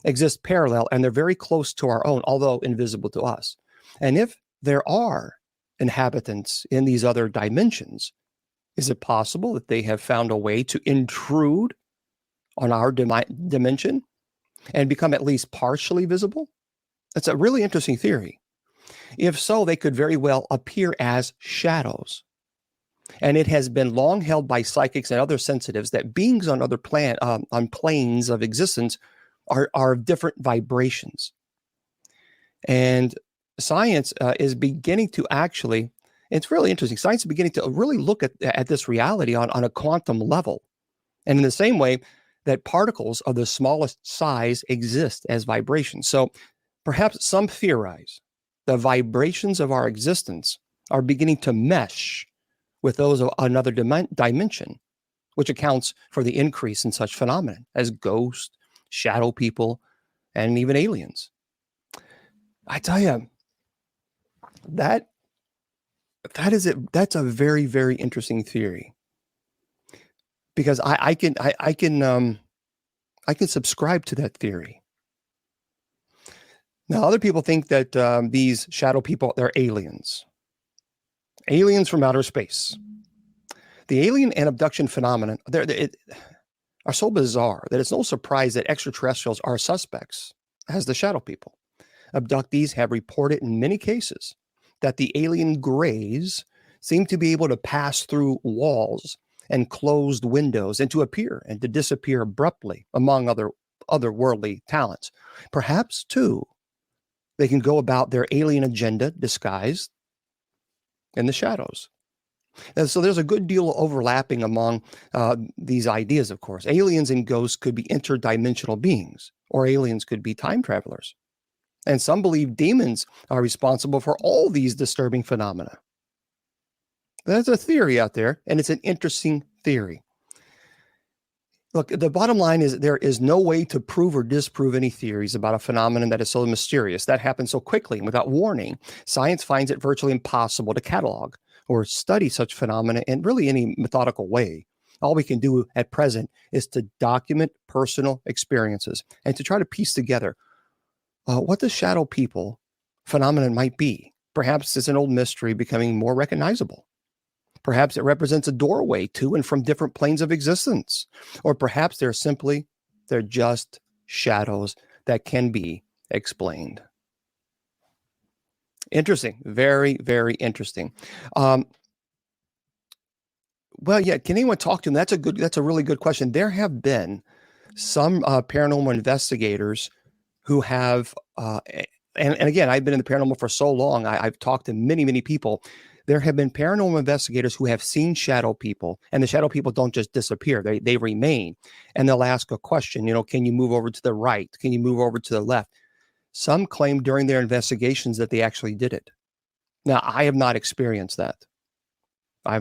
exist parallel and they're very close to our own, although invisible to us. And if there are inhabitants in these other dimensions, Is it possible that they have found a way to intrude on our dimension and become at least partially visible? That's a really interesting theory. If so, they could very well appear as shadows. And it has been long held by psychics and other sensitives that beings on other on planes of existence are of different vibrations. And science is beginning to actually, it's really interesting. Science is beginning to really look at this reality on a quantum level. And in the same way that particles of the smallest size exist as vibrations. So perhaps some theorize the vibrations of our existence are beginning to mesh with those of another dimension, which accounts for the increase in such phenomena as ghosts, shadow people, and even aliens. I tell you, that is it. That's a very, very interesting theory, because I can subscribe to that theory. Now, other people think that these shadow people, they're aliens from outer space. The alien and abduction phenomenon are so bizarre that it's no surprise that extraterrestrials are suspects as the shadow people. Abductees have reported in many cases that the alien grays seem to be able to pass through walls and closed windows and to appear and to disappear abruptly, among other worldly talents. Perhaps, too, they can go about their alien agenda disguised in the shadows. And so there's a good deal of overlapping among these ideas, of course. Aliens and ghosts could be interdimensional beings, or aliens could be time travelers. And some believe demons are responsible for all these disturbing phenomena. There's a theory out there, and it's an interesting theory. Look, the bottom line is there is no way to prove or disprove any theories about a phenomenon that is so mysterious, that happens so quickly and without warning. Science finds it virtually impossible to catalog or study such phenomena in really any methodical way. All we can do at present is to document personal experiences and to try to piece together what the shadow people phenomenon might be. Perhaps it's an old mystery becoming more recognizable. Perhaps it represents a doorway to and from different planes of existence. Or perhaps they're just shadows that can be explained. Interesting. Very, very interesting. Well, yeah, can anyone talk to them? That's a really good question. There have been some paranormal investigators who have, and again, I've been in the paranormal for so long, I've talked to many, many people. There have been paranormal investigators who have seen shadow people, and the shadow people don't just disappear. They remain, and they'll ask a question, can you move over to the right? Can you move over to the left? Some claim during their investigations that they actually did it. Now, I have not experienced that. I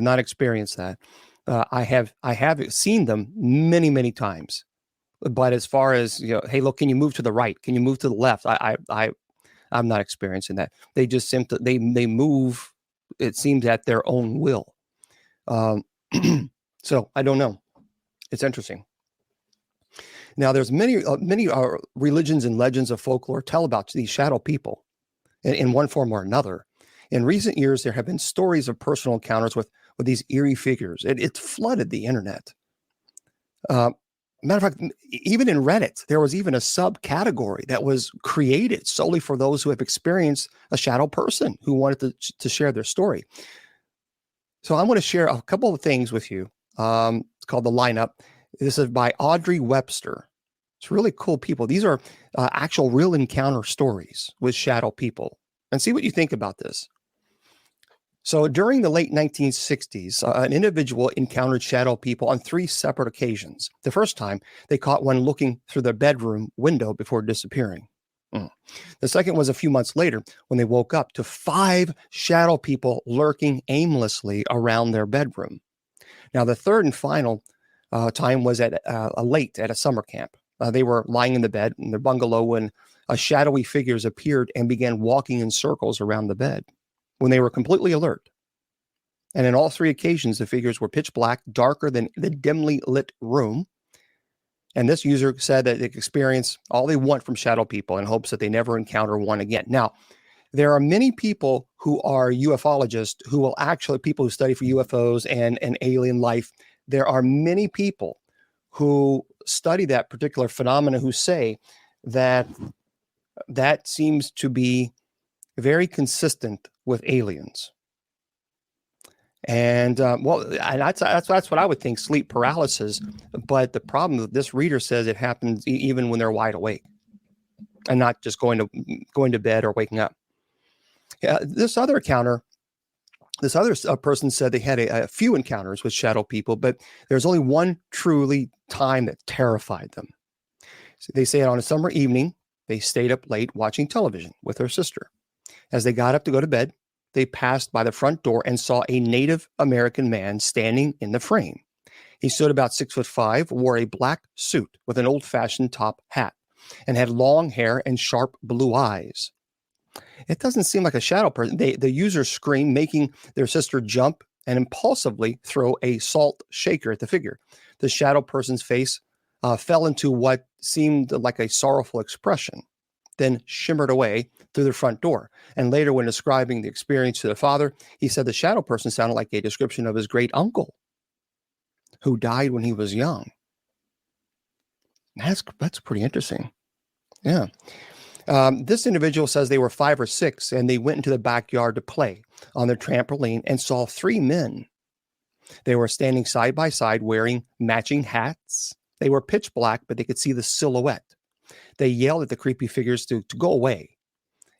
have seen them many, many times. But as far as, hey, look, can you move to the right? Can you move to the left? I'm not experiencing that. They just they move, it seems, at their own will. So I don't know. It's interesting. Now, there's many religions and legends of folklore tell about these shadow people in one form or another. In recent years, there have been stories of personal encounters with these eerie figures. It flooded the internet. Matter of fact, even in Reddit, there was even a subcategory that was created solely for those who have experienced a shadow person who wanted to share their story. So I'm going to share a couple of things with you. It's called The Lineup. This is by Audrey Webster. It's really cool people. These are actual real encounter stories with shadow people. And see what you think about this. So during the late 1960s, an individual encountered shadow people on 3 separate occasions. The first time, they caught one looking through their bedroom window before disappearing. The second was a few months later when they woke up to 5 shadow people lurking aimlessly around their bedroom. Now, the third and final time was at a summer camp. They were lying in the bed in their bungalow when shadowy figures appeared and began walking in circles around the bed when they were completely alert. And in all 3 occasions, the figures were pitch black, darker than the dimly lit room. And this user said that they experience all they want from shadow people in hopes that they never encounter one again. Now, There are many people who are ufologists who will actually, people who study for UFOs and alien life. There are many people who study that particular phenomena who say that that seems to be very consistent with aliens. And that's what I would think, sleep paralysis. But the problem that this reader says it happens even when they're wide awake and not just going to bed or waking up. This other person said they had a few encounters with shadow people, but there's only one truly time that terrified them. So they say on a summer evening, they stayed up late watching television with their sister. As they got up to go to bed, they passed by the front door and saw a Native American man standing in the frame. He stood about 6'5", wore a black suit with an old-fashioned top hat, and had long hair and sharp blue eyes. It doesn't seem like a shadow person. The user screamed, making their sister jump and impulsively throw a salt shaker at the figure. The shadow person's face fell into what seemed like a sorrowful expression, then shimmered away through the front door. And later, when describing the experience to the father, he said the shadow person sounded like a description of his great uncle who died when he was young. That's pretty interesting. Yeah. This individual says they were 5 or 6 and they went into the backyard to play on their trampoline and saw 3 men. They were standing side by side wearing matching hats. They were pitch black, but they could see the silhouette. They yelled at the creepy figures to go away.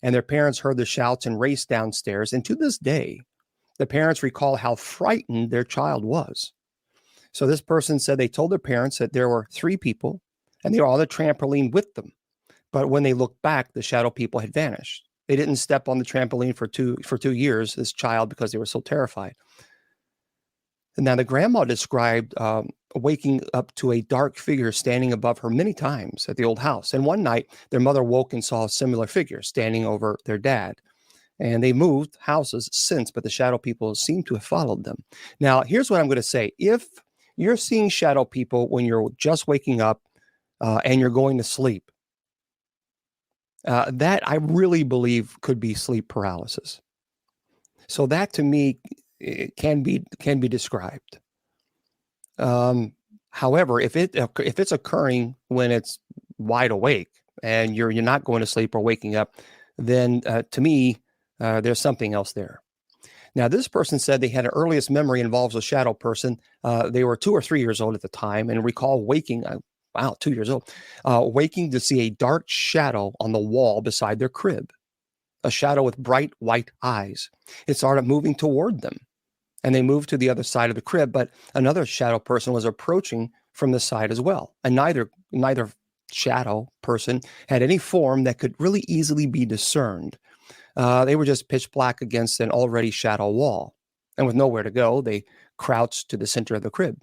And their parents heard the shouts and raced downstairs. And to this day, the parents recall how frightened their child was. So this person said they told their parents that there were 3 people and they were on the trampoline with them. But when they looked back, the shadow people had vanished. They didn't step on the trampoline for 2 years, this child, because they were so terrified. And now the grandma described waking up to a dark figure standing above her many times at the old house. And one night, their mother woke and saw a similar figure standing over their dad. And they moved houses since, but the shadow people seem to have followed them. Now, here's what I'm going to say. If you're seeing shadow people when you're just waking up and you're going to sleep, that I really believe could be sleep paralysis. So that to me it can be described. However, if it's occurring when it's wide awake and you're not going to sleep or waking up, then to me there's something else there. Now, this person said they had an earliest memory involves a shadow person. They were 2 or 3 years old at the time and recall waking. Wow, 2 years old, waking to see a dark shadow on the wall beside their crib, a shadow with bright white eyes. It started moving toward them, and they moved to the other side of the crib, but another shadow person was approaching from the side as well. And neither shadow person had any form that could really easily be discerned. They were just pitch black against an already shadow wall. And with nowhere to go, they crouched to the center of the crib.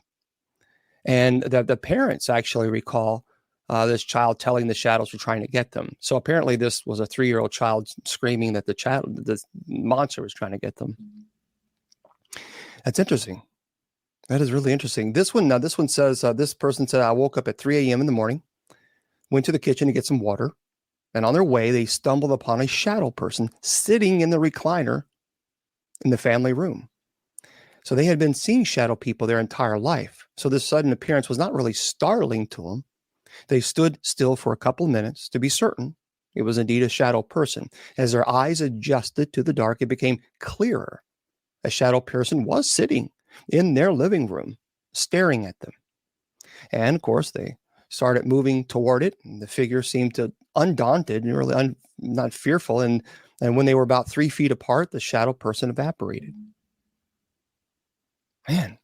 And the parents actually recall this child telling the shadows were trying to get them. So apparently this was a 3-year-old child screaming that the monster was trying to get them. That's interesting. That is really interesting. This one says, this person said, I woke up at 3 a.m. in the morning, went to the kitchen to get some water. And on their way, they stumbled upon a shadow person sitting in the recliner in the family room. So they had been seeing shadow people their entire life. So this sudden appearance was not really startling to them. They stood still for a couple of minutes to be certain it was indeed a shadow person. As their eyes adjusted to the dark, it became clearer. A shadow person was sitting in their living room, staring at them. And of course, they started moving toward it. And the figure seemed to undaunted and really not fearful. And when they were about 3 feet apart, the shadow person evaporated. Man,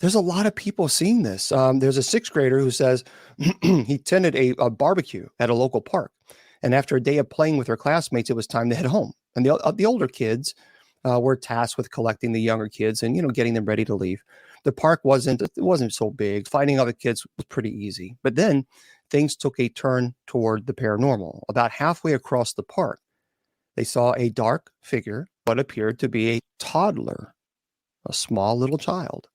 there's a lot of people seeing this. There's a 6th grader who says he attended a barbecue at a local park. And after a day of playing with her classmates, it was time to head home. And the older kids were tasked with collecting the younger kids and, getting them ready to leave. The park wasn't so big. Finding other kids was pretty easy. But then things took a turn toward the paranormal. About halfway across the park, they saw a dark figure, what appeared to be a toddler. A small little child.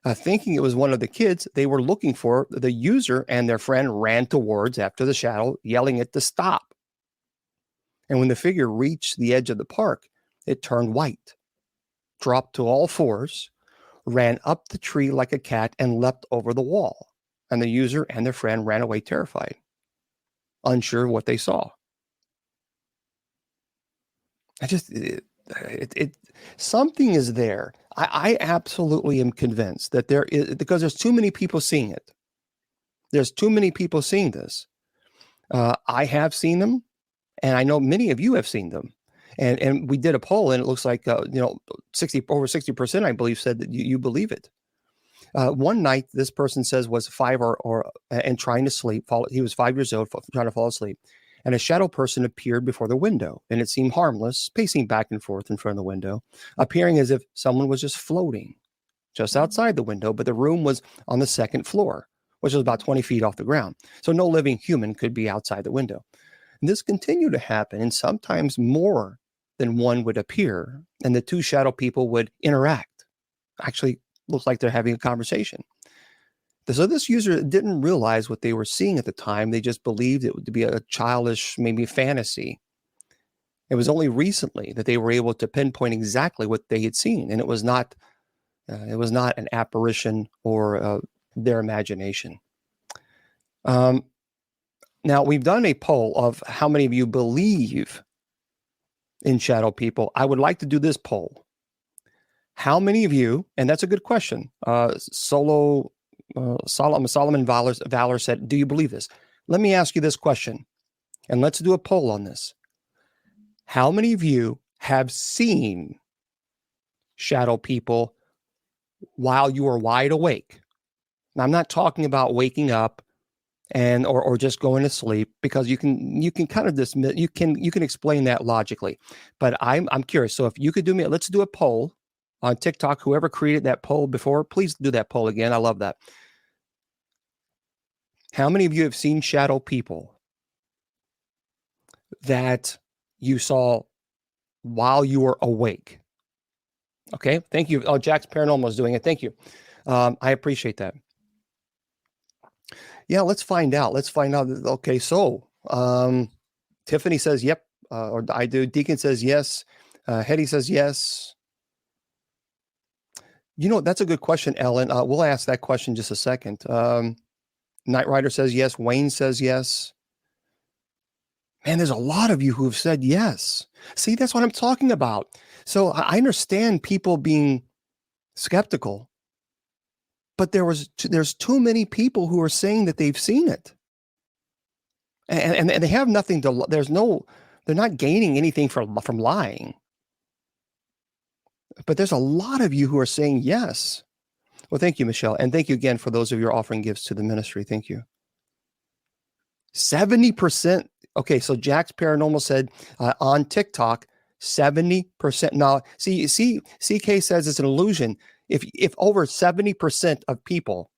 Thinking it was one of the kids they were looking for, the user and their friend ran towards after the shadow, yelling it to stop. And when the figure reached the edge of the park, it turned white, dropped to all fours, ran up the tree like a cat, and leapt over the wall. And the user and their friend ran away terrified, unsure of what they saw. Something is there. I absolutely am convinced that there is, because there's too many people seeing it. There's too many people seeing this. I have seen them, and I know many of you have seen them. And we did a poll, and it looks like over 60%, I believe, said that you believe it. One night, this person says was 5 and trying to sleep. He was 5 years old, trying to fall asleep, and a shadow person appeared before the window, and it seemed harmless, pacing back and forth in front of the window, appearing as if someone was just floating just outside the window, but the room was on the second floor, which was about 20 feet off the ground. So no living human could be outside the window. And this continued to happen, and sometimes more than one would appear, and the two shadow people would interact. Actually, looks like they're having a conversation. So this user didn't realize what they were seeing at the time. They just believed it would be a childish, maybe fantasy. It was only recently that they were able to pinpoint exactly what they had seen, and it was not an apparition or their imagination. Now, we've done a poll of how many of you believe in shadow people. I would like to do this poll. How many of you, and that's a good question, Solomon Valor said, do you believe this? Let me ask you this question, and let's do a poll on this. How many of you have seen shadow people while you are wide awake? Now, I'm not talking about waking up or just going to sleep, because you can kind of dismiss, you can explain that logically. But I'm curious. So if you could let's do a poll on TikTok. Whoever created that poll before, please do that poll again. I love that. How many of you have seen shadow people that you saw while you were awake? Okay, thank you. Oh, Jack's Paranormal is doing it. Thank you. I appreciate that. Yeah, let's find out. Okay, so Tiffany says, yep, or I do. Deacon says yes. Hetty says yes. That's a good question, Ellen. We'll ask that question just a second. Knight Rider says yes. Wayne says yes. Man, there's a lot of you who have said yes. See, that's what I'm talking about. So I understand people being skeptical, but there's too many people who are saying that they've seen it, and they have nothing to. They're not gaining anything from lying. But there's a lot of you who are saying yes. Well, thank you, Michelle. And thank you again for those of you who are offering gifts to the ministry. Thank you. 70%. Okay, so Jack's Paranormal said on TikTok, 70%. Now, see, CK says it's an illusion. If over 70% of people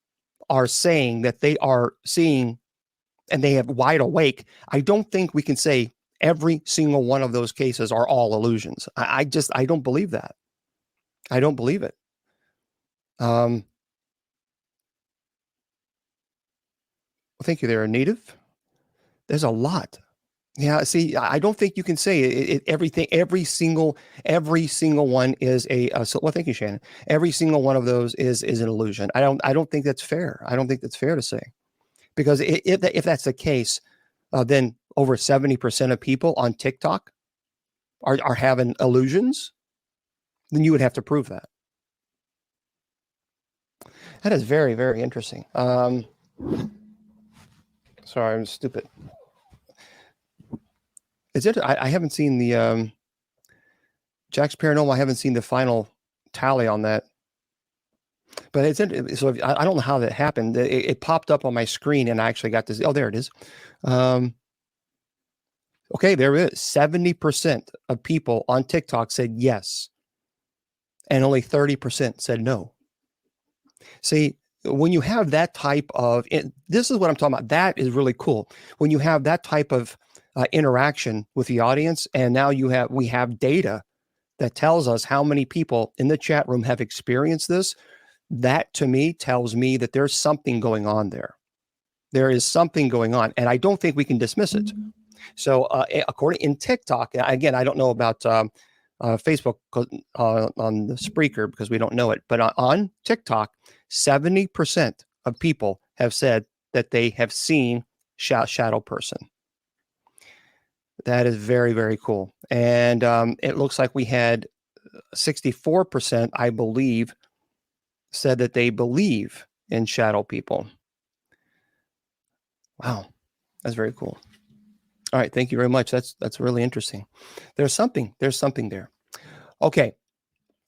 are saying that they are seeing and they have wide awake, I don't think we can say every single one of those cases are all illusions. I don't believe that. I don't believe it. Well, thank you. They're a native. There's a lot. Yeah. See, I don't think you can say everything. Every single one is well, thank you, Shannon. Every single one of those is an illusion. I don't think that's fair. I don't think that's fair to say, because if that's the case, then over 70% of people on TikTok are having illusions. Then you would have to prove that. That is very, very interesting. Sorry, I'm stupid. Is it? I haven't seen the Jack's Paranormal. I haven't seen the final tally on that. But it's interesting. So I don't know how that happened. It popped up on my screen, and I actually got this. Oh, there it is. Okay, there it is. 70% of people on TikTok said yes, and only 30% said no. See, when you have that type of, this is what I'm talking about. That is really cool. When you have that type of interaction with the audience, and now we have data that tells us how many people in the chat room have experienced this. That to me tells me that there's something going on there. There is something going on, and I don't think we can dismiss it. So according in TikTok, again, I don't know about Facebook on the Spreaker because we don't know it, but on TikTok, 70% of people have said that they have seen shadow person. That is very, very cool. And it looks like we had 64%, I believe, said that they believe in shadow people. Wow, that's very cool. All right, thank you very much. That's really interesting. There's something there. Okay,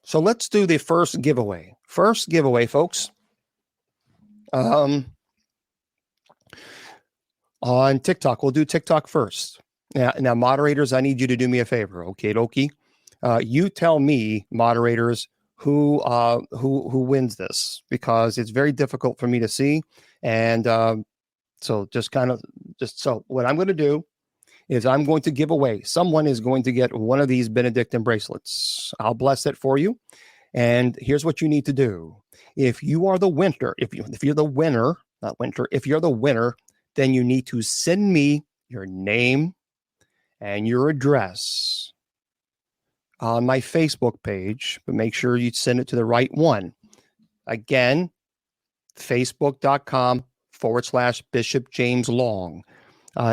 so let's do the first giveaway. First giveaway, folks. On TikTok, we'll do TikTok first. Now, moderators, I need you to do me a favor, okay, dokie? You tell me, moderators, who wins this, because it's very difficult for me to see, and so so what I'm going to do is I'm going to give away. Someone is going to get one of these Benedictine bracelets. I'll bless it for you. And here's what you need to do. If you are the winner, if you're the winner, not winter, if you're the winner, then you need to send me your name and your address on my Facebook page, but make sure you send it to the right one. Again, facebook.com/Bishop James Long.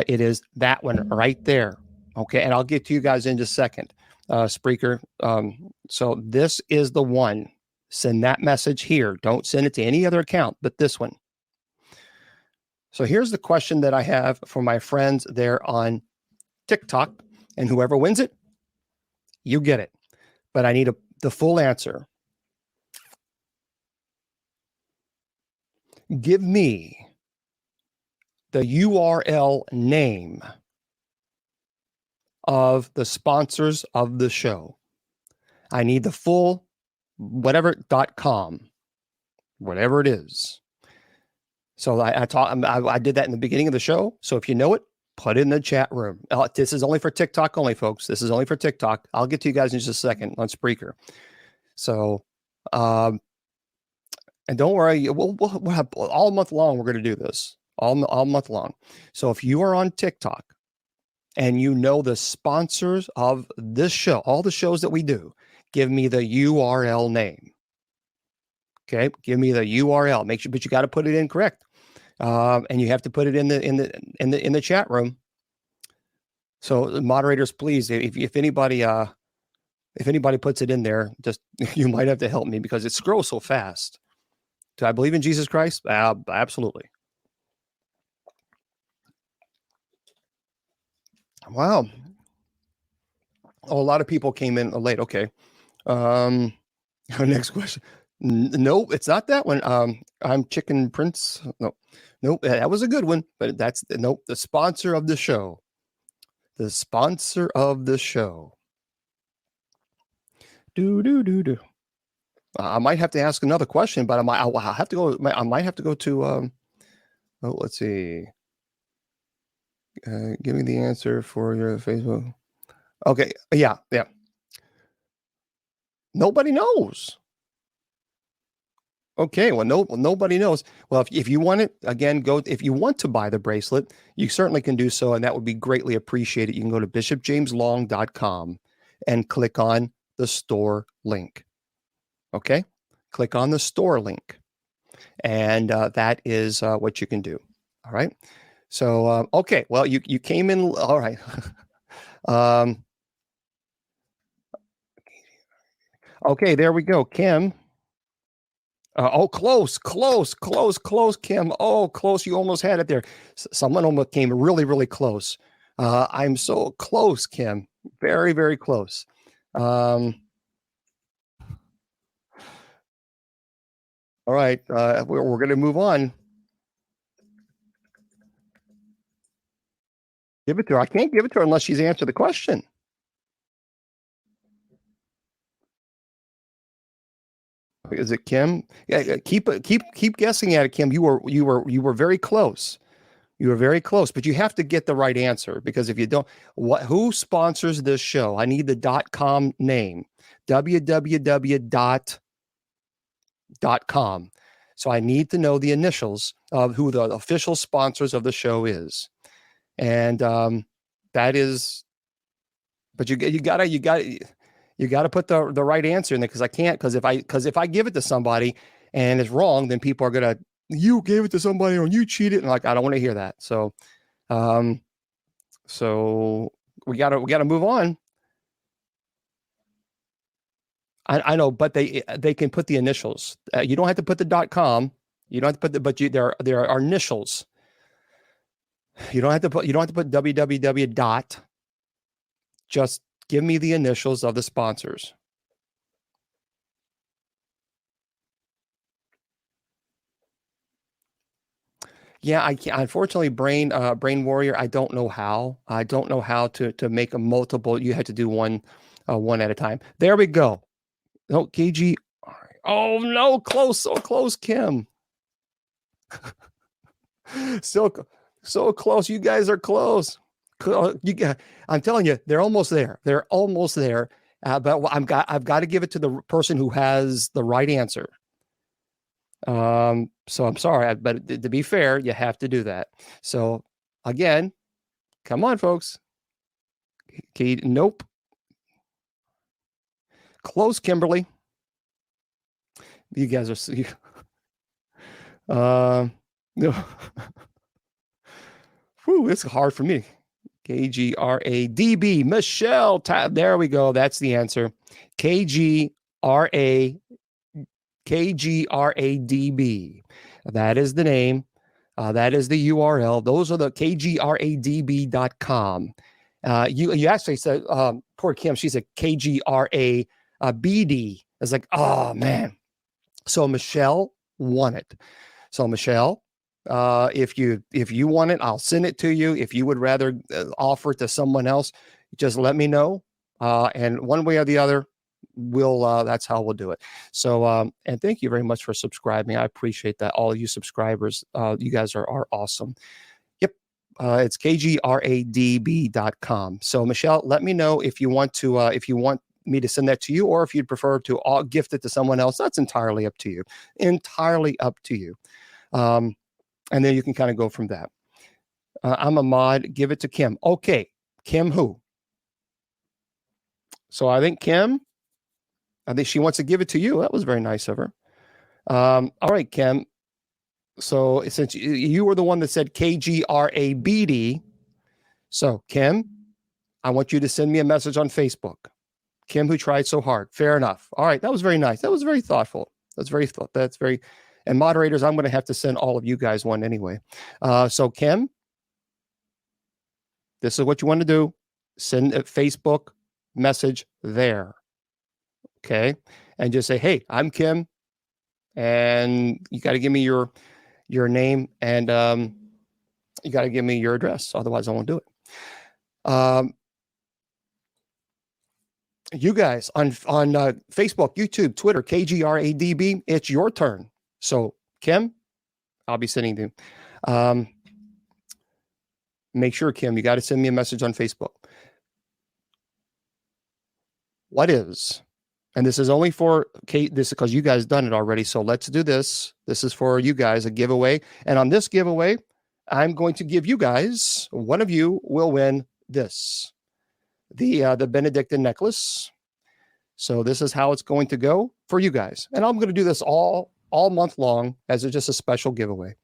It is that one right there. Okay. And I'll get to you guys in just a second, Spreaker. So this is the one. Send that message here. Don't send it to any other account but this one. So here's the question that I have for my friends there on TikTok, and whoever wins it, you get it. But I need the full answer. Give me the URL name of the sponsors of the show. I need the full whatever.com, whatever it is. So I did that in the beginning of the show. So if you know it, put it in the chat room. This is only for TikTok only, folks. This is only for TikTok. I'll get to you guys in just a second on Spreaker. So, and don't worry, we'll have all month long. We're going to do this all month long. So if you are on TikTok and you know the sponsors of this show, all the shows that we do, give me the URL name. Okay, give me the URL. Make sure, but you got to put it in correct, and you have to put it in the chat room. So moderators, please, if anybody puts it in there, just you might have to help me because it scrolls so fast. Do I believe in Jesus Christ? Absolutely. Wow. Oh, a lot of people came in late. Okay. Next question. No, it's not that one. I'm Chicken Prince. Nope. That was a good one, but that's nope. The sponsor of the show. The sponsor of the show. Do. I might have to ask another question, but I'll have to go. I might have to go to. Let's see. Give me the answer for your Facebook. Okay. Yeah. Nobody knows. Okay, well, nobody knows. Well, if you want it, again, if you want to buy the bracelet, you certainly can do so, and that would be greatly appreciated. You can go to bishopjameslong.com and click on the store link. Okay, click on the store link, and that is what you can do. All right. So, okay, well, you came in. All right. Okay, there we go, Kim. Close, Kim. Oh, close. You almost had it there. Someone almost came really, really close. I'm so close, Kim. Very, very close. All right. We're going to move on. Give it to her. I can't give it to her unless she's answered the question. Is it Kim? Yeah, keep guessing at it, Kim. You were very close. You were very close, but you have to get the right answer, because if you don't, who sponsors this show? I need the .com name. www.com. So I need to know the initials of who the official sponsors of the show is. And That is, but you gotta put the right answer in there, because I can't, because if I give it to somebody and it's wrong, then people are gonna, you gave it to somebody or you cheated, and like, I don't want to hear that. So so we gotta move on. I know, but they can put the initials. You don't have to put the .com. You don't have to put the, but there are initials. You don't have to put www dot. Just give me the initials of the sponsors. Yeah, I can't. Unfortunately, Brain Warrior, I don't know how. I don't know how to make a multiple. You have to do one at a time. There we go. No, KG. Oh no, close, so close, Kim. So close. You guys are close. I'm telling you, they're almost there. They're almost there. But I've got to give it to the person who has the right answer. So I'm sorry, but to be fair, you have to do that. So again, come on, folks. Nope. Close, Kimberly. You guys are. No. Whew, it's hard for me. KGRADB. Michelle. There we go. That's the answer. KGRADB. That is the name. That is the URL. Those are the kgradb.com. You actually said, poor Kim, she said KGRABD. It's like, oh man. So Michelle won it. So Michelle, if you want it, I'll send it to you. If you would rather offer it to someone else, just let me know. And one way or the other, that's how we'll do it. So and thank you very much for subscribing. I appreciate that. All of you subscribers, you guys are awesome. Yep. It's kgradb.com. So Michelle, let me know if you want me to send that to you, or if you'd prefer to gift it to someone else. That's entirely up to you. Entirely up to you. And then you can kind of go from that. I'm a mod. Give it to Kim. Okay. Kim who? So I think Kim, she wants to give it to you. That was very nice of her. All right, Kim. So since you were the one that said KGRABD, so Kim, I want you to send me a message on Facebook. Kim, who tried so hard. Fair enough. All right, that was very nice. That was very thoughtful. That's very. And moderators, I'm going to have to send all of you guys one anyway. So Kim, this is what you want to do. Send a Facebook message there. Okay. And just say, hey, I'm Kim. And you got to give me your name, and you got to give me your address. Otherwise, I won't do it. You guys on Facebook, YouTube, Twitter, KGRADB, it's your turn. So Kim, I'll be sending you. Make sure, Kim, you got to send me a message on Facebook. What is, and this is only for Kate, this is because you guys done it already. So let's do this. This is for you guys, a giveaway. And on this giveaway, I'm going to give you guys, one of you will win this, the Benedictine necklace. So this is how it's going to go for you guys. And I'm going to do this all month long as just a special giveaway.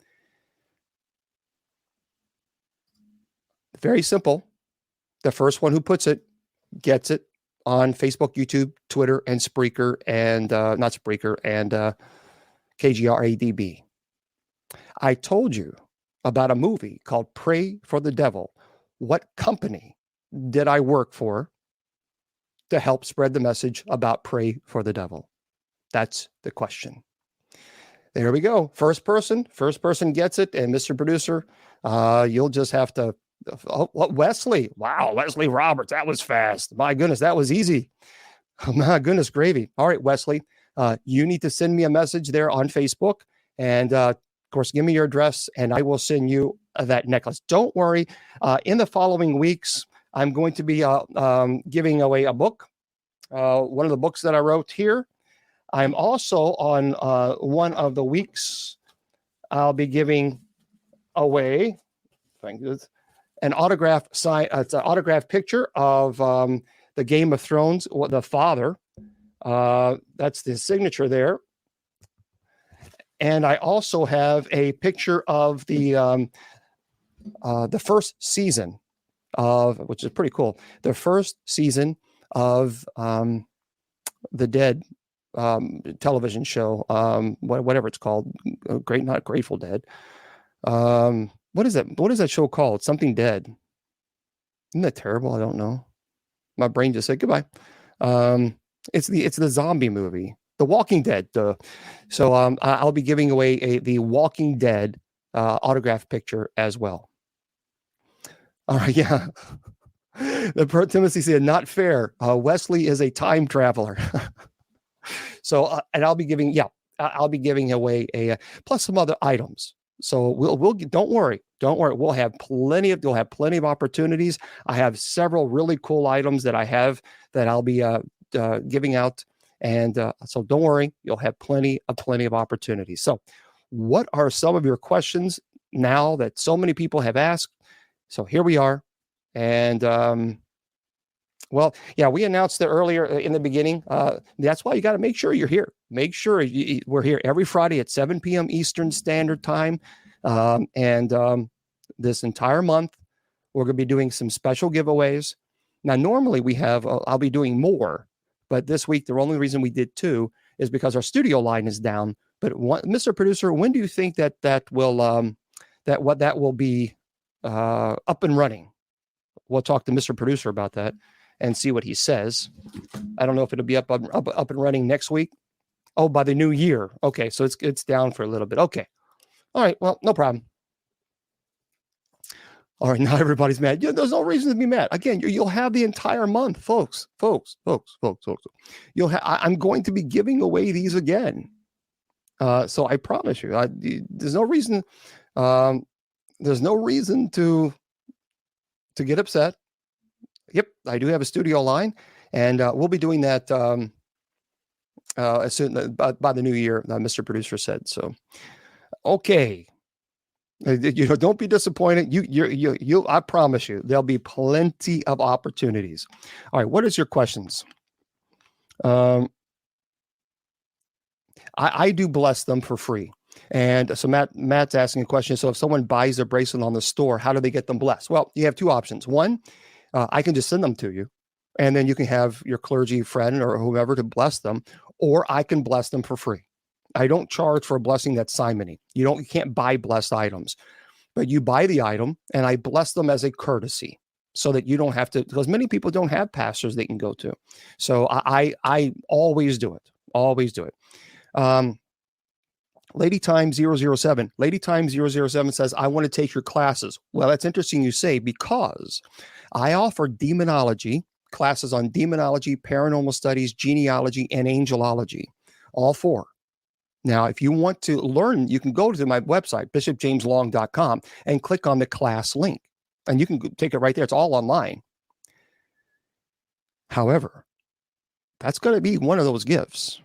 Very simple. The first one who puts it gets it on Facebook, YouTube, Twitter, and Spreaker, and not Spreaker, and KGRADB. I told you about a movie called Pray for the Devil. What company did I work for to help spread the message about Pray for the Devil? That's the question. There we go. First person gets it. And Mr. Producer, you'll just have to, Wesley. Wow. Wesley Roberts. That was fast. My goodness. That was easy. Oh, my goodness gravy. All right, Wesley, you need to send me a message there on Facebook. And of course, give me your address and I will send you that necklace. Don't worry. In the following weeks, I'm going to be giving away a book. One of the books that I wrote here. I'm also on one of the weeks, I'll be giving away, thank you, an autograph sign. It's an autograph picture of the Game of Thrones, the father. That's the signature there. And I also have a picture of the first season of, which is pretty cool, the first season of the Dead television show, whatever it's called, not Grateful Dead. What is that? What is that show called? Something Dead. Isn't that terrible? I don't know. My brain just said goodbye. It's the zombie movie, The Walking Dead. So I'll be giving away the Walking Dead autograph picture as well. All right, yeah. The Timothy said, not fair. Wesley is a time traveler. So, and I'll be giving away plus some other items. So we'll don't worry. We'll have plenty of opportunities. I have several really cool items that I'll be giving out. And so don't worry, you'll have plenty of opportunities. So what are some of your questions now that so many people have asked? So here we are. And well, yeah, we announced it earlier in the beginning. That's why you got to make sure you're here. Make sure we're here every Friday at 7 p.m. Eastern Standard Time. And this entire month, we're going to be doing some special giveaways. Now, normally I'll be doing more, but this week, the only reason we did 2 is because our studio line is down. But Mr. Producer, when do you think that will be up and running? We'll talk to Mr. Producer about that and see what he says. I don't know if it'll be up and running next week. Oh, by the new year. Okay, so it's down for a little bit. Okay. All right, well, no problem. All right, not everybody's mad. Yeah, there's no reason to be mad. Again, you'll have the entire month, folks. I'm going to be giving away these again. So I promise you, there's no reason. There's no reason to get upset. Yep, I do have a studio line, and we'll be doing that as soon by the new year. Mr. Producer said so. Okay, don't be disappointed. You. I promise you, there'll be plenty of opportunities. All right, what is your questions? I do bless them for free. And so Matt's asking a question. So if someone buys a bracelet on the store, how do they get them blessed? Well, you have 2 options. One, I can just send them to you, and then you can have your clergy friend or whoever to bless them, or I can bless them for free. I don't charge for a blessing that's simony. You can't buy blessed items, but you buy the item, and I bless them as a courtesy, so that you don't have to, because many people don't have pastors they can go to. So I always do it. Always do it. Lady Time 007. Lady Time 007 says, I want to take your classes. Well, that's interesting you say, because I offer demonology, classes on demonology, paranormal studies, genealogy, and angelology, all 4. Now, if you want to learn, you can go to my website, bishopjameslong.com, and click on the class link, and you can take it right there. It's all online. However, that's going to be one of those gifts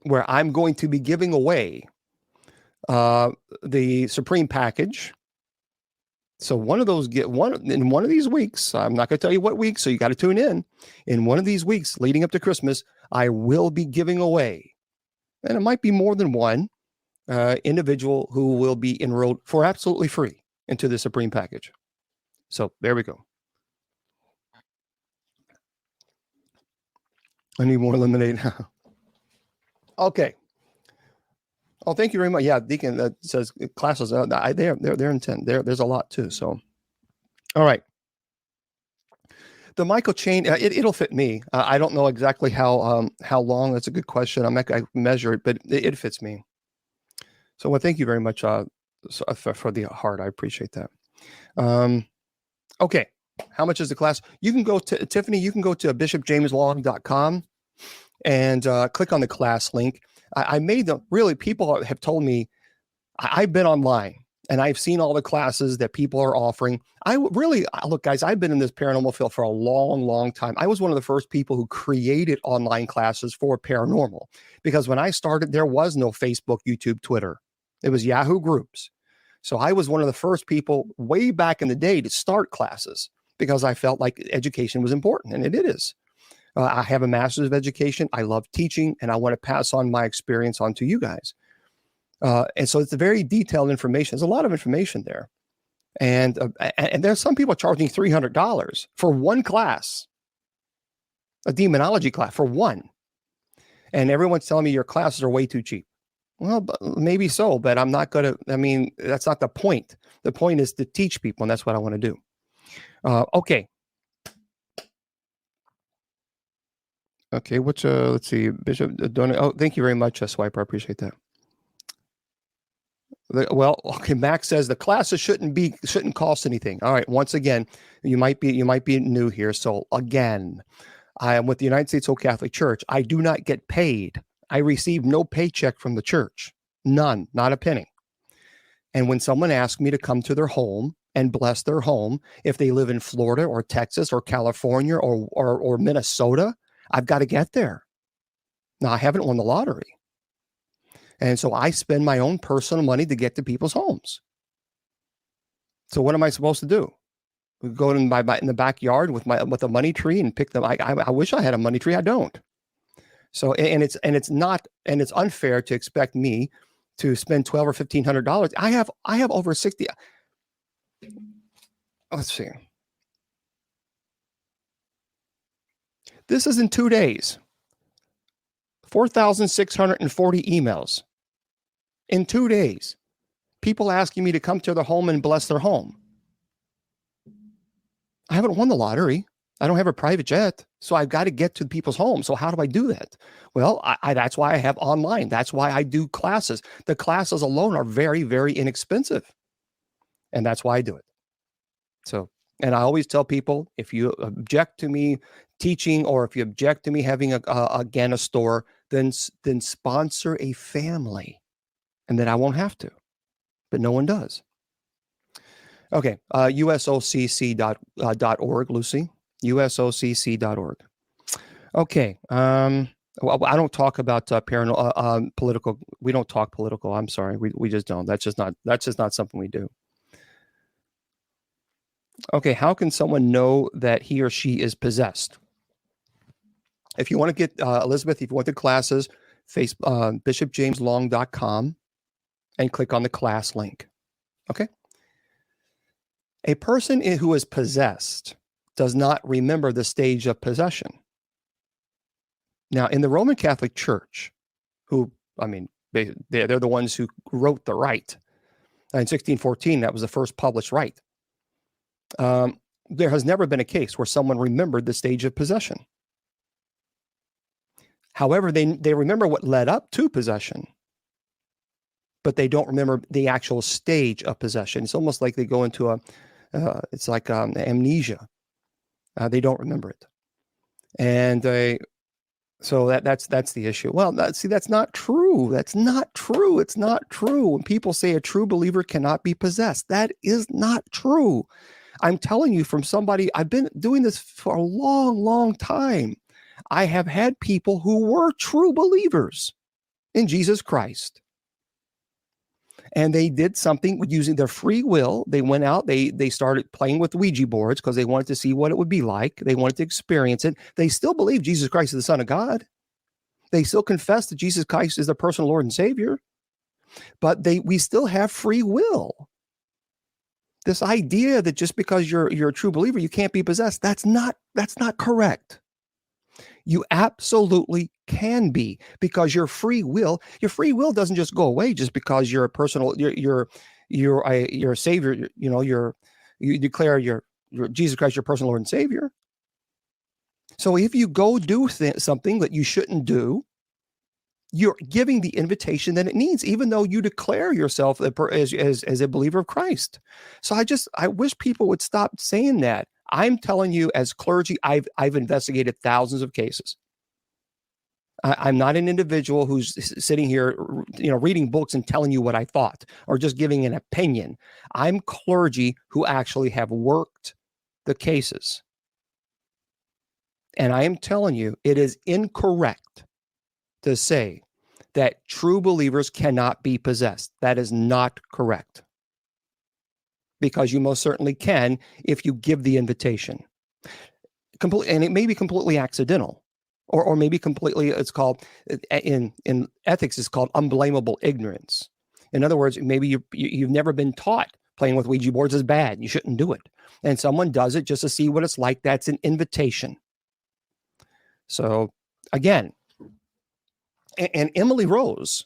where I'm going to be giving away the Supreme Package. So in one of these weeks, I'm not going to tell you what week, so you got to tune in. In one of these weeks leading up to Christmas, I will be giving away, and it might be more than one individual who will be enrolled for absolutely free into the Supreme Package. So there we go. I need more lemonade. Okay. Oh, thank you very much. Yeah, Deacon, that says classes. They're intense. There's a lot too. So, all right. The Michael chain, it'll fit me. I don't know exactly how long. That's a good question. I measure it, but it fits me. So, well, thank you very much for the heart. I appreciate that. Okay. How much is the class? You can go to Tiffany. You can go to bishopjameslong.com and click on the class link. I made them, really, people have told me, I've been online and I've seen all the classes that people are offering. Look, guys, I've been in this paranormal field for a long, long time. I was one of the first people who created online classes for paranormal, because when I started, there was no Facebook, YouTube, Twitter. It was Yahoo groups. So I was one of the first people way back in the day to start classes because I felt like education was important, and it is. I have a master's of education. I love teaching, and I want to pass on my experience on to you guys. And so it's a very detailed information. There's a lot of information there. And there's some people charging $300 for one class, a demonology class for one. And everyone's telling me your classes are way too cheap. Well, maybe so, but I'm not going to, I mean, that's not the point. The point is to teach people, and that's what I want to do. Okay. Okay, let's see, Bishop Donut. Oh, thank you very much, Swiper. I appreciate that. Well, okay, Max says the classes shouldn't cost anything. All right, once again, you might be new here. So again, I am with the United States Old Catholic Church. I do not get paid. I receive no paycheck from the church. None, not a penny. And when someone asks me to come to their home and bless their home, if they live in Florida or Texas or California or Minnesota, I've got to get there. Now, I haven't won the lottery. And so I spend my own personal money to get to people's homes. So what am I supposed to do? Go in the backyard with a money tree and pick them. I wish I had a money tree. I don't. So it's unfair to expect me to spend $1,200 or $1,500. I have over 60. Let's see. This is in 2 days. 4,640 emails in 2 days. People asking me to come to their home and bless their home. I haven't won the lottery. I don't have a private jet, so I've got to get to people's homes. So how do I do that? Well, that's why I have online. That's why I do classes. The classes alone are very, very inexpensive, and that's why I do it. So, and I always tell people, if you object to me teaching, or if you object to me having a store, then sponsor a family, and then I won't have to. But no one does. Okay, usocc.org, Lucy. usocc.org. Okay, well, I don't talk about political. We don't talk political. I'm sorry, we just don't. That's just not something we do. Okay, how can someone know that he or she is possessed? If you want to get Elizabeth, if you want the classes, bishopjameslong.com and click on the class link. Okay. A person who is possessed does not remember the stage of possession. Now, in the Roman Catholic Church, they're the ones who wrote the rite. In 1614, that was the first published rite. There has never been a case where someone remembered the stage of possession. However, they remember what led up to possession, but they don't remember the actual stage of possession. It's almost like they go into amnesia. They don't remember it. And so that's the issue. Well, that's not true. That's not true. It's not true. When people say a true believer cannot be possessed, that is not true. I'm telling you from somebody, I've been doing this for a long, long time. I have had people who were true believers in Jesus Christ. And they did something using their free will. They went out, they started playing with Ouija boards because they wanted to see what it would be like. They wanted to experience it. They still believe Jesus Christ is the Son of God. They still confess that Jesus Christ is their personal Lord and Savior. But we still have free will. This idea that just because you're a true believer, you can't be possessed, that's not correct. You absolutely can be, because your free will doesn't just go away just because you're a personal, you're a savior. You declare your Jesus Christ your personal Lord and Savior. So if you go do something that you shouldn't do, you're giving the invitation that it needs, even though you declare yourself as a believer of Christ. So I wish people would stop saying that. I'm telling you, as clergy, I've investigated thousands of cases. I'm not an individual who's sitting here, reading books and telling you what I thought or just giving an opinion. I'm clergy who actually have worked the cases. And I am telling you, it is incorrect to say that true believers cannot be possessed. That is not correct. because you most certainly can if you give the invitation. And it may be completely accidental, or maybe completely, it's called, in ethics, it's called unblameable ignorance. In other words, maybe you've never been taught playing with Ouija boards is bad. You shouldn't do it. And someone does it just to see what it's like. That's an invitation. So again, and Emily Rose,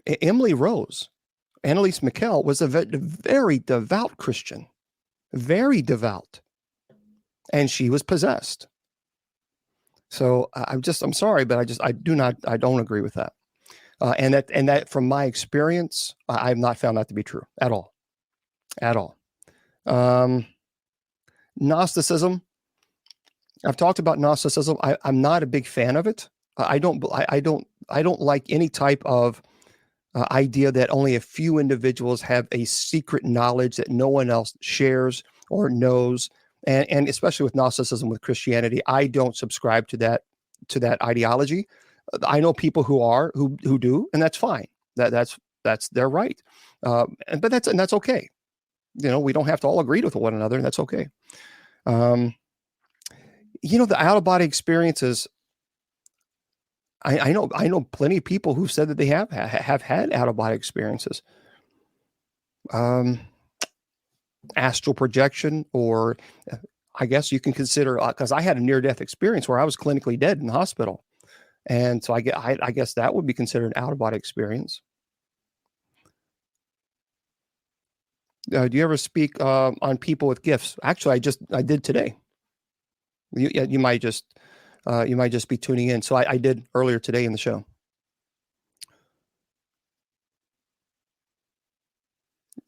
Annalise McKell was a very devout Christian, very devout, and she was possessed. So I'm sorry, but I don't agree with that. And that from my experience, I've not found that to be true at all. Gnosticism. I've talked about Gnosticism. I'm not a big fan of it. I don't like any type of idea that only a few individuals have a secret knowledge that no one else shares or knows. And especially with Gnosticism, with Christianity, I don't subscribe to that ideology. I know people who do, and that's fine. That's their right. But that's okay. We don't have to all agree with one another, and that's okay. The out of body experiences. I know plenty of people who said that they have had out of body experiences. Astral projection, or I guess you can consider, because I had a near-death experience where I was clinically dead in the hospital, and so I guess that would be considered an out-of-body experience. Do you ever speak on people with gifts? Actually, I did today. You might just be tuning in. So I did earlier today in the show.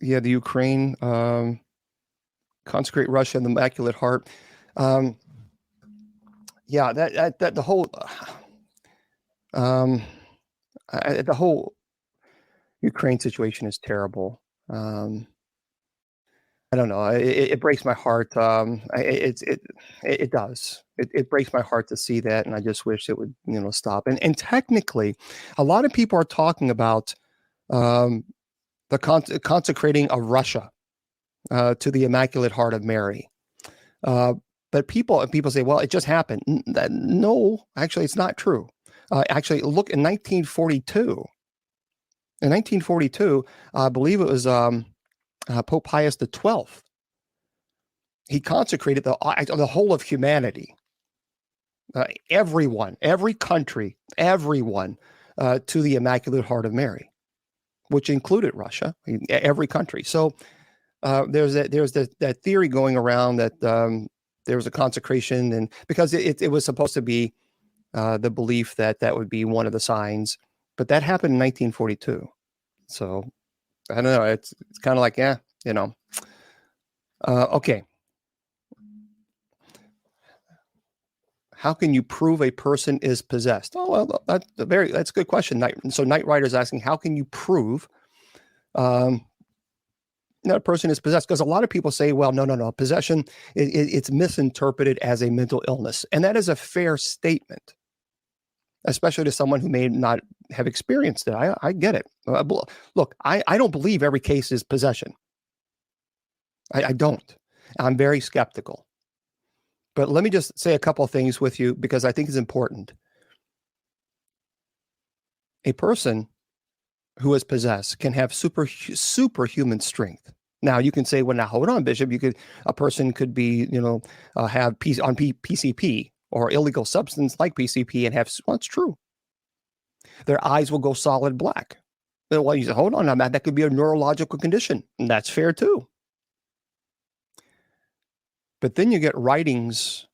Yeah, the Ukraine, consecrate Russia and the Immaculate Heart. Yeah, that the whole the whole Ukraine situation is terrible. I don't know. It breaks my heart. It does. It breaks my heart to see that, and I just wish it would stop. And technically, a lot of people are talking about the consecrating of Russia to the Immaculate Heart of Mary. But people say, well, it just happened. No, actually, it's not true. Actually, look, in 1942. In 1942, I believe it was Pope Pius XII. He consecrated the whole of humanity, everyone, every country, everyone, to the Immaculate Heart of Mary, which included Russia, every country. So there's that theory going around that there was a consecration, and because it was supposed to be the belief that would be one of the signs, but that happened in 1942. So I don't know. It's kind of like, okay. How can you prove a person is possessed? Oh, well, that's a good question. So Knight Rider is asking, how can you prove that a person is possessed? Because a lot of people say, well, no, possession, it's misinterpreted as a mental illness. And that is a fair statement, especially to someone who may not have experienced it. I get it. Look, I don't believe every case is possession. I don't. I'm very skeptical. But let me just say a couple of things with you, because I think it's important. A person who is possessed can have superhuman strength. Now you can say, well, now hold on, Bishop. A person could be, have PCP or illegal substance like PCP and have. Well, it's true. Their eyes will go solid black. Well, you say, hold on, now that could be a neurological condition, and that's fair too. But then you get writings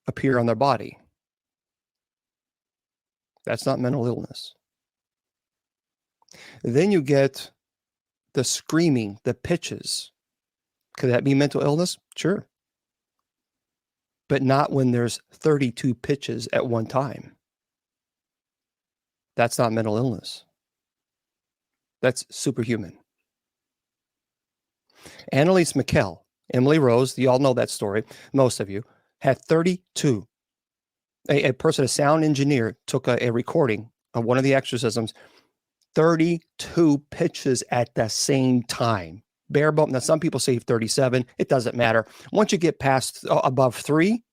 appear on their body. That's not mental illness. Then you get the screaming, the pitches. Could that be mental illness? Sure. But not when there's 32 pitches at one time. That's not mental illness. That's superhuman. Annalise McKell, Emily Rose, you all know that story, most of you, had 32. A sound engineer, took a recording of one of the exorcisms, 32 pitches at the same time. Bare bone. Now, some people say 37. It doesn't matter. Once you get past above 3,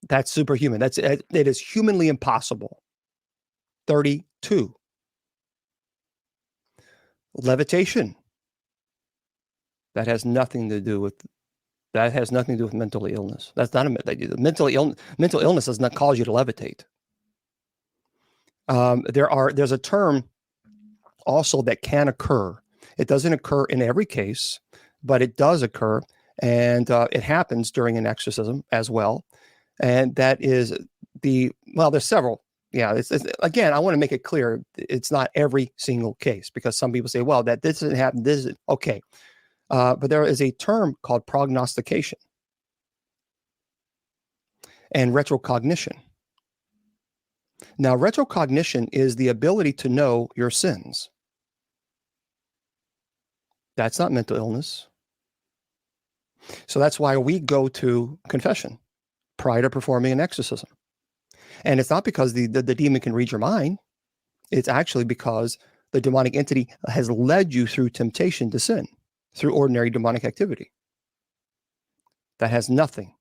that's superhuman. It is humanly impossible. 32. Levitation. That has nothing to do with mental illness. That's not mental illness does not cause you to levitate. There's a term also that can occur. It doesn't occur in every case, but it does occur, and it happens during an exorcism as well. And that is there's several. Yeah, again, I want to make it clear, it's not every single case, because some people say, well, that this doesn't happen. This is okay. But there is a term called prognostication and retrocognition. Now, retrocognition is the ability to know your sins. That's not mental illness. So that's why we go to confession prior to performing an exorcism. And it's not because the demon can read your mind. It's actually because the demonic entity has led you through temptation to sin, through ordinary demonic activity. That has nothing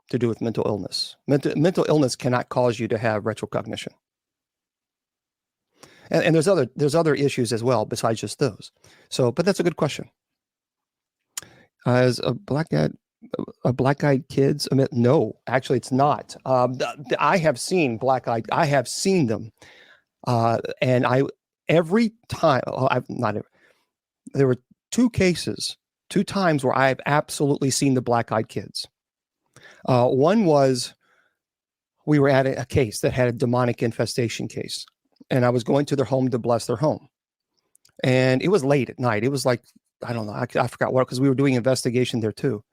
to do with mental illness. Mental illness cannot cause you to have retrocognition. And there's other issues as well besides just those. So, but that's a good question. As a black-eyed kids? No, actually, it's not. I have seen black-eyed. I have seen them, and every time. There were two times where I have absolutely seen the black-eyed kids. One was we were at a case that had a demonic infestation case, and I was going to their home to bless their home, and it was late at night. It was like, I don't know, I forgot what, because we were doing investigation there too.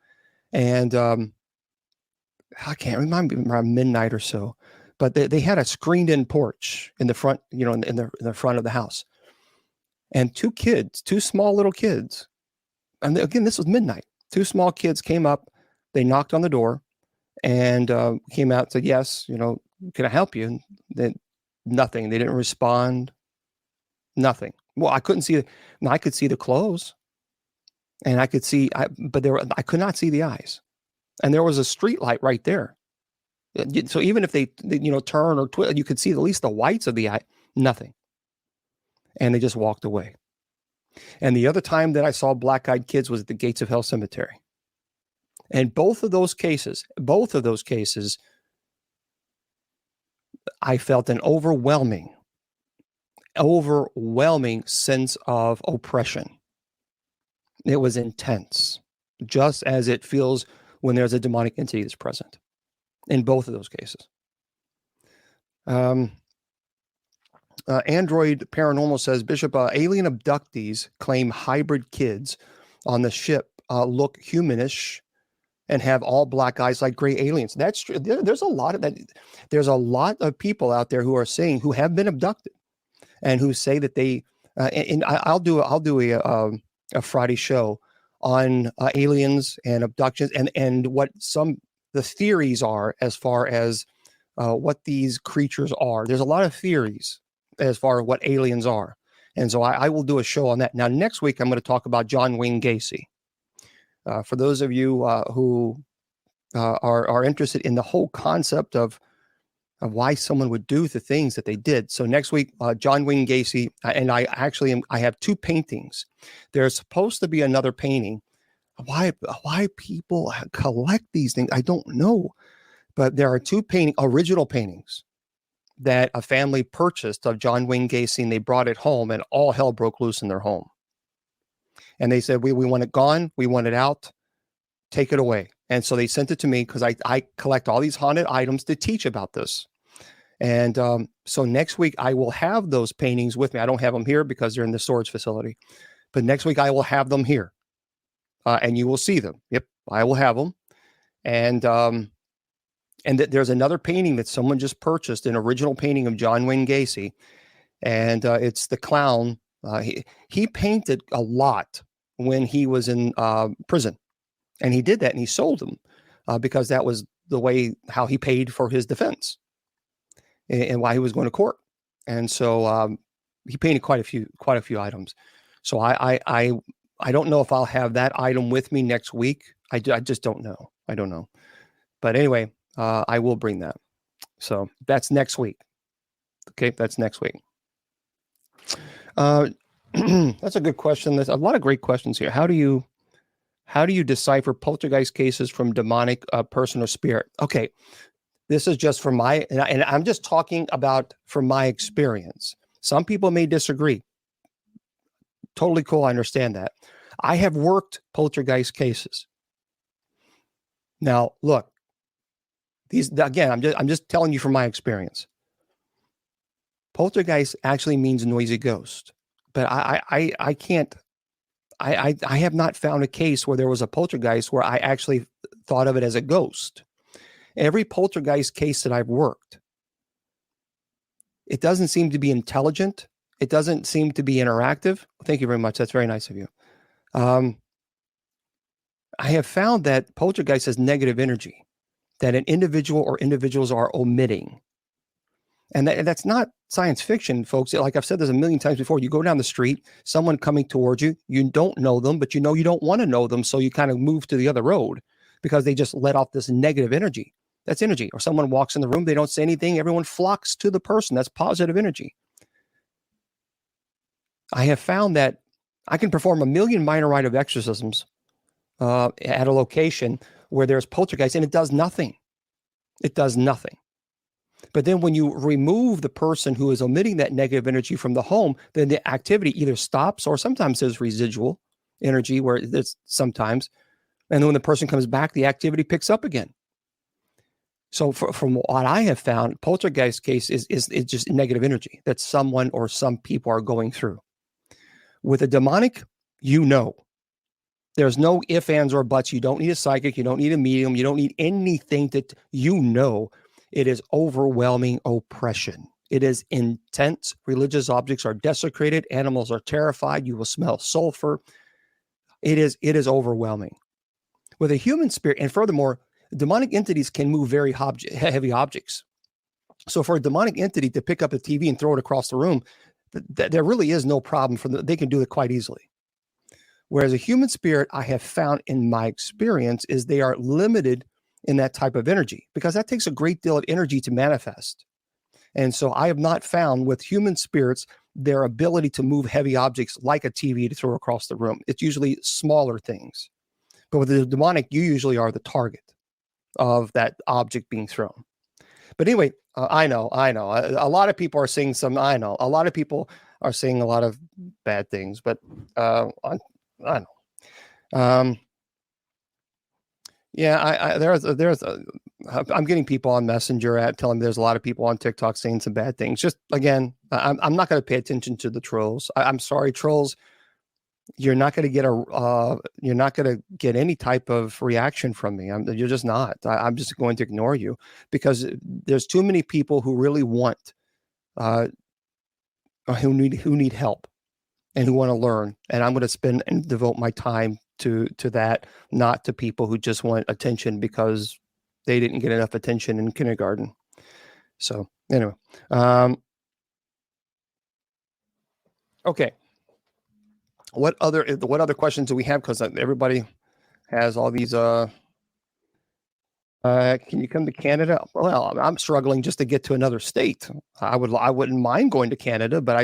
And I can't remember, around midnight or so, but they had a screened-in porch in the front, in the front of the house, and two small little kids, and again, this was midnight. Two small kids came up, they knocked on the door, and came out and said, "Yes, can I help you?" And then nothing. They didn't respond. Nothing. Well, I couldn't see. I could see the clothes. And I could see, but I could not see the eyes, and there was a street light right there. So even if they turn or twist, you could see at least the whites of the eye. Nothing, and they just walked away. And the other time that I saw black-eyed kids was at the Gates of Hell Cemetery, and both of those cases, I felt an overwhelming sense of oppression. It was intense, just as it feels when there's a demonic entity that's present in both of those cases. Android Paranormal says, Bishop, alien abductees claim hybrid kids on the ship look humanish and have all black eyes like gray aliens. That's true. There's a lot of that. There's a lot of people out there who have been abducted and who say that they, and I'll do a Friday show on aliens and abductions and what the theories are as far as what these creatures are. There's a lot of theories as far as what aliens are. And so I will do a show on that. Now, next week, I'm going to talk about John Wayne Gacy. For those of you who are interested in the whole concept of why someone would do the things that they did. So next week, John Wayne Gacy, and I have two paintings. There's supposed to be another painting. Why people collect these things, I don't know. But there are two original paintings that a family purchased of John Wayne Gacy, and they brought it home, and all hell broke loose in their home. And they said, we want it gone. We want it out. Take it away. And so they sent it to me because I collect all these haunted items to teach about this. And so next week I will have those paintings with me. I don't have them here because they're in the storage facility. But next week I will have them here. And you will see them. Yep, I will have them. And there's another painting that someone just purchased, an original painting of John Wayne Gacy. And it's the clown. He painted a lot when he was in prison. And he did that, and he sold them because that was the way how he paid for his defense and why he was going to court. And so he painted quite a few items. So I don't know if I'll have that item with me next week. I just don't know. I don't know. But anyway, I will bring that. So that's next week. Okay, that's next week. That's a good question. There's a lot of great questions here. How do you decipher poltergeist cases from demonic person or spirit? Okay, this is just from and I'm just talking about from my experience. Some people may disagree. Totally cool. I understand that. I have worked poltergeist cases. Now, look, these again, I'm just telling you from my experience. Poltergeist actually means noisy ghost, but I can't. I have not found a case where there was a poltergeist where I actually thought of it as a ghost. Every poltergeist case that I've worked, it doesn't seem to be intelligent. It doesn't seem to be interactive. Thank you very much. That's very nice of you. I have found that poltergeist has negative energy that an individual or individuals are omitting. And that's not science fiction, folks. Like I've said this a million times before, you go down the street, someone coming towards you, you don't know them, but you know you don't want to know them. So you kind of move to the other road because they just let off this negative energy. That's energy. Or someone walks in the room, they don't say anything. Everyone flocks to the person. That's positive energy. I have found that I can perform 1 million minor rite of exorcisms at a location where there's poltergeist and it does nothing. It does nothing. But then when you remove the person who is emitting that negative energy from the home, then the activity either stops or sometimes there's residual energy where it's sometimes. And then when the person comes back, the activity picks up again. So from what I have found, poltergeist case is just negative energy that someone or some people are going through. With a demonic, there's no ifs, ands, or buts. You don't need a psychic. You don't need a medium. You don't need anything that it is overwhelming oppression. It is intense. Religious objects are desecrated. Animals are terrified. You will smell sulfur. It is overwhelming. With a human spirit, and furthermore, demonic entities can move very heavy objects. So for a demonic entity to pick up a TV and throw it across the room, there really is no problem for them. They can do it quite easily. Whereas a human spirit, I have found in my experience, is they are limited in that type of energy because that takes a great deal of energy to manifest. And so I have not found with human spirits their ability to move heavy objects like a TV to throw across the room. It's usually smaller things. But with the demonic, you usually are the target of that object being thrown. But anyway, I know. A lot of people are saying a lot of people are saying a lot of bad things, but I know. I'm getting people on Messenger telling me there's a lot of people on TikTok saying some bad things. Just again, I'm not going to pay attention to the trolls. I'm sorry, trolls. You're not going to get any type of reaction from me. You're just not. I'm just going to ignore you because there's too many people who really want, who need help and who want to learn. And I'm going to spend and devote my time to that, not to people who just want attention because they didn't get enough attention in kindergarten. So anyway, okay. What other questions do we have? Because everybody has all these. Can you come to Canada? Well, I'm struggling just to get to another state. I wouldn't mind going to Canada, but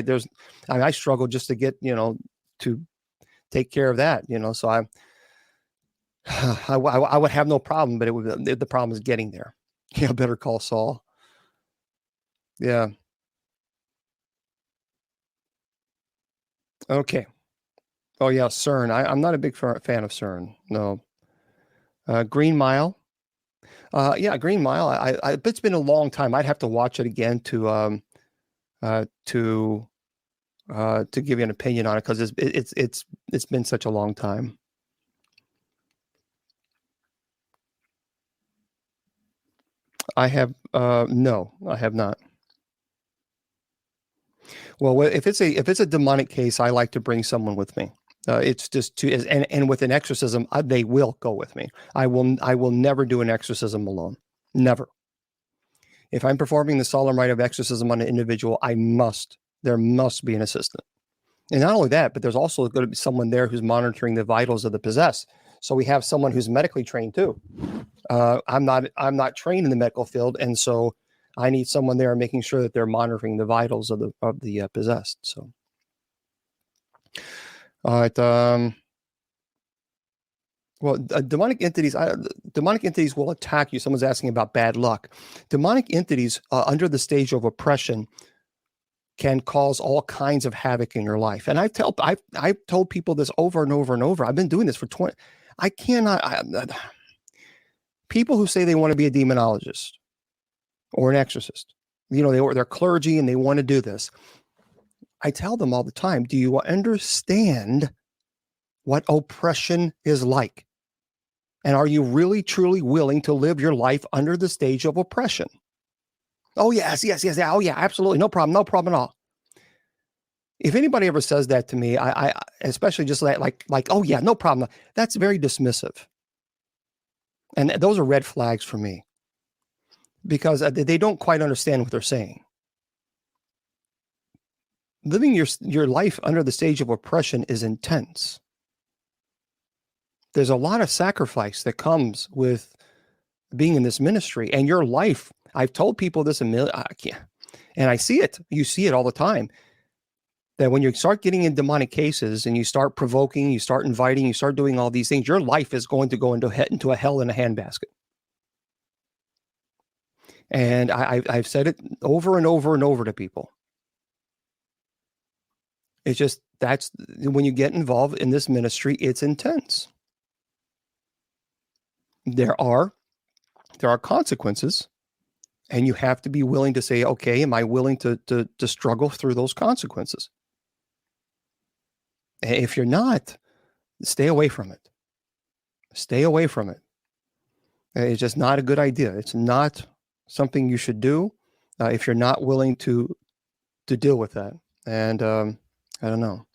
I struggle just to get to take care of that. So I would have no problem, but the problem is getting there. Better call Saul. Yeah. Okay. Oh yeah, CERN. I'm not a big fan of CERN. No. Green Mile. Yeah, Green Mile. It's been a long time. I'd have to watch it again to give you an opinion on it because it's been such a long time. I have no, I have not. Well, if it's a demonic case, I like to bring someone with me. It's just and with an exorcism, they will go with me. I will never do an exorcism alone. Never. If I'm performing the solemn rite of exorcism on an individual, I must there must be an assistant. And not only that, but there's also going to be someone there who's monitoring the vitals of the possessed. So we have someone who's medically trained too. I'm not trained in the medical field, and so I need someone there making sure that they're monitoring the vitals of the possessed. So, all right. Well, demonic entities will attack you. Someone's asking about bad luck. Demonic entities under the stage of oppression can cause all kinds of havoc in your life. And I've told people this over and over and over. I've been doing this for 20. I cannot. People who say they want to be a demonologist or an exorcist, they're clergy and they want to do this. I tell them all the time, do you understand what oppression is like? And are you really, truly willing to live your life under the stage of oppression? Oh, yes. Oh, yeah, absolutely. No problem at all. If anybody ever says that to me, I especially just like, oh, yeah, no problem. That's very dismissive. And those are red flags for me because they don't quite understand what they're saying. Living your life under the stage of oppression is intense. There's a lot of sacrifice that comes with being in this ministry, and your life. I've told people this and I see it. You see it all the time. That when you start getting in demonic cases and you start provoking, you start inviting, you start doing all these things, your life is going to go into a hell in a handbasket. And I've said it over and over and over to people. It's just, that's when you get involved in this ministry, it's intense. There are consequences, and you have to be willing to say, okay, am I willing to struggle through those consequences? If you're not, stay away from it. Stay away from it. It's just not a good idea. It's not something you should do if you're not willing to deal with that. And I don't know.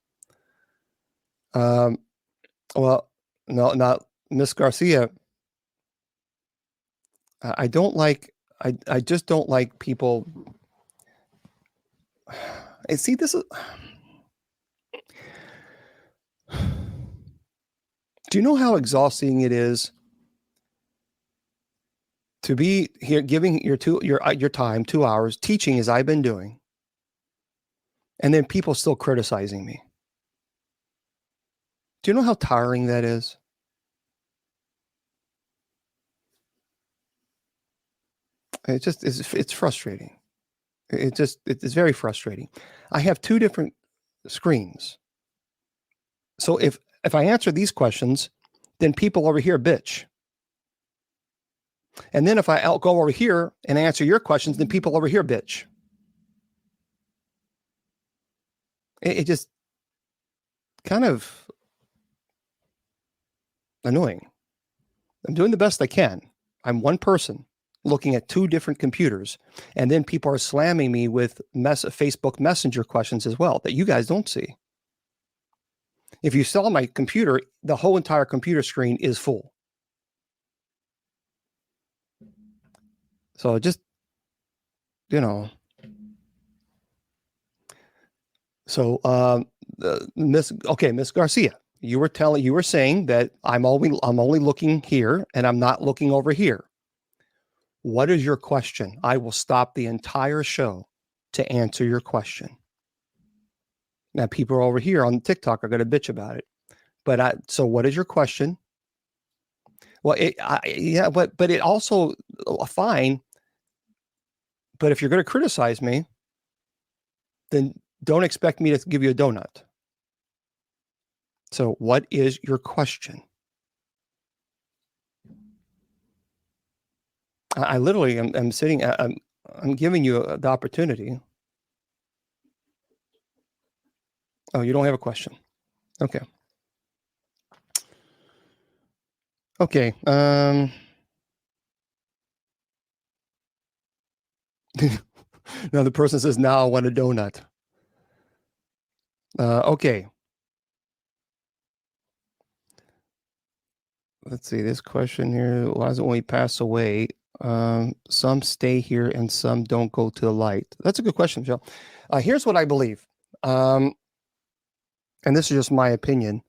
Well, no, not Miss Garcia. I don't like. I just don't like people. And see, this is. Do you know how exhausting it is to be here giving your time, 2 hours, teaching as I've been doing, and then people still criticizing me? Do you know how tiring that is? It's frustrating. It's very frustrating. I have two different screens. So if I answer these questions, then people over here bitch. And then if I go over here and answer your questions, then people over here bitch. It just kind of annoying. I'm doing the best I can. I'm one person looking at two different computers, and then people are slamming me with Facebook Messenger questions as well that you guys don't see. If you saw my computer, the whole entire computer screen is full. So just, so Miss Garcia, you were saying that I'm only looking here and I'm not looking over here. What is your question? I will stop the entire show to answer your question. Now, people over here on TikTok are going to bitch about it. But so what is your question? Well, but it also fine. But if you're going to criticize me, then don't expect me to give you a donut. So what is your question? I literally am sitting, I'm giving you the opportunity. Oh, you don't have a question. Okay. Okay. Now the person says, now I want a donut. Okay. Let's see this question here. Why is it when we pass away, Some stay here and some don't go to the light. That's a good question, Joe. Here's what I believe. And this is just my opinion.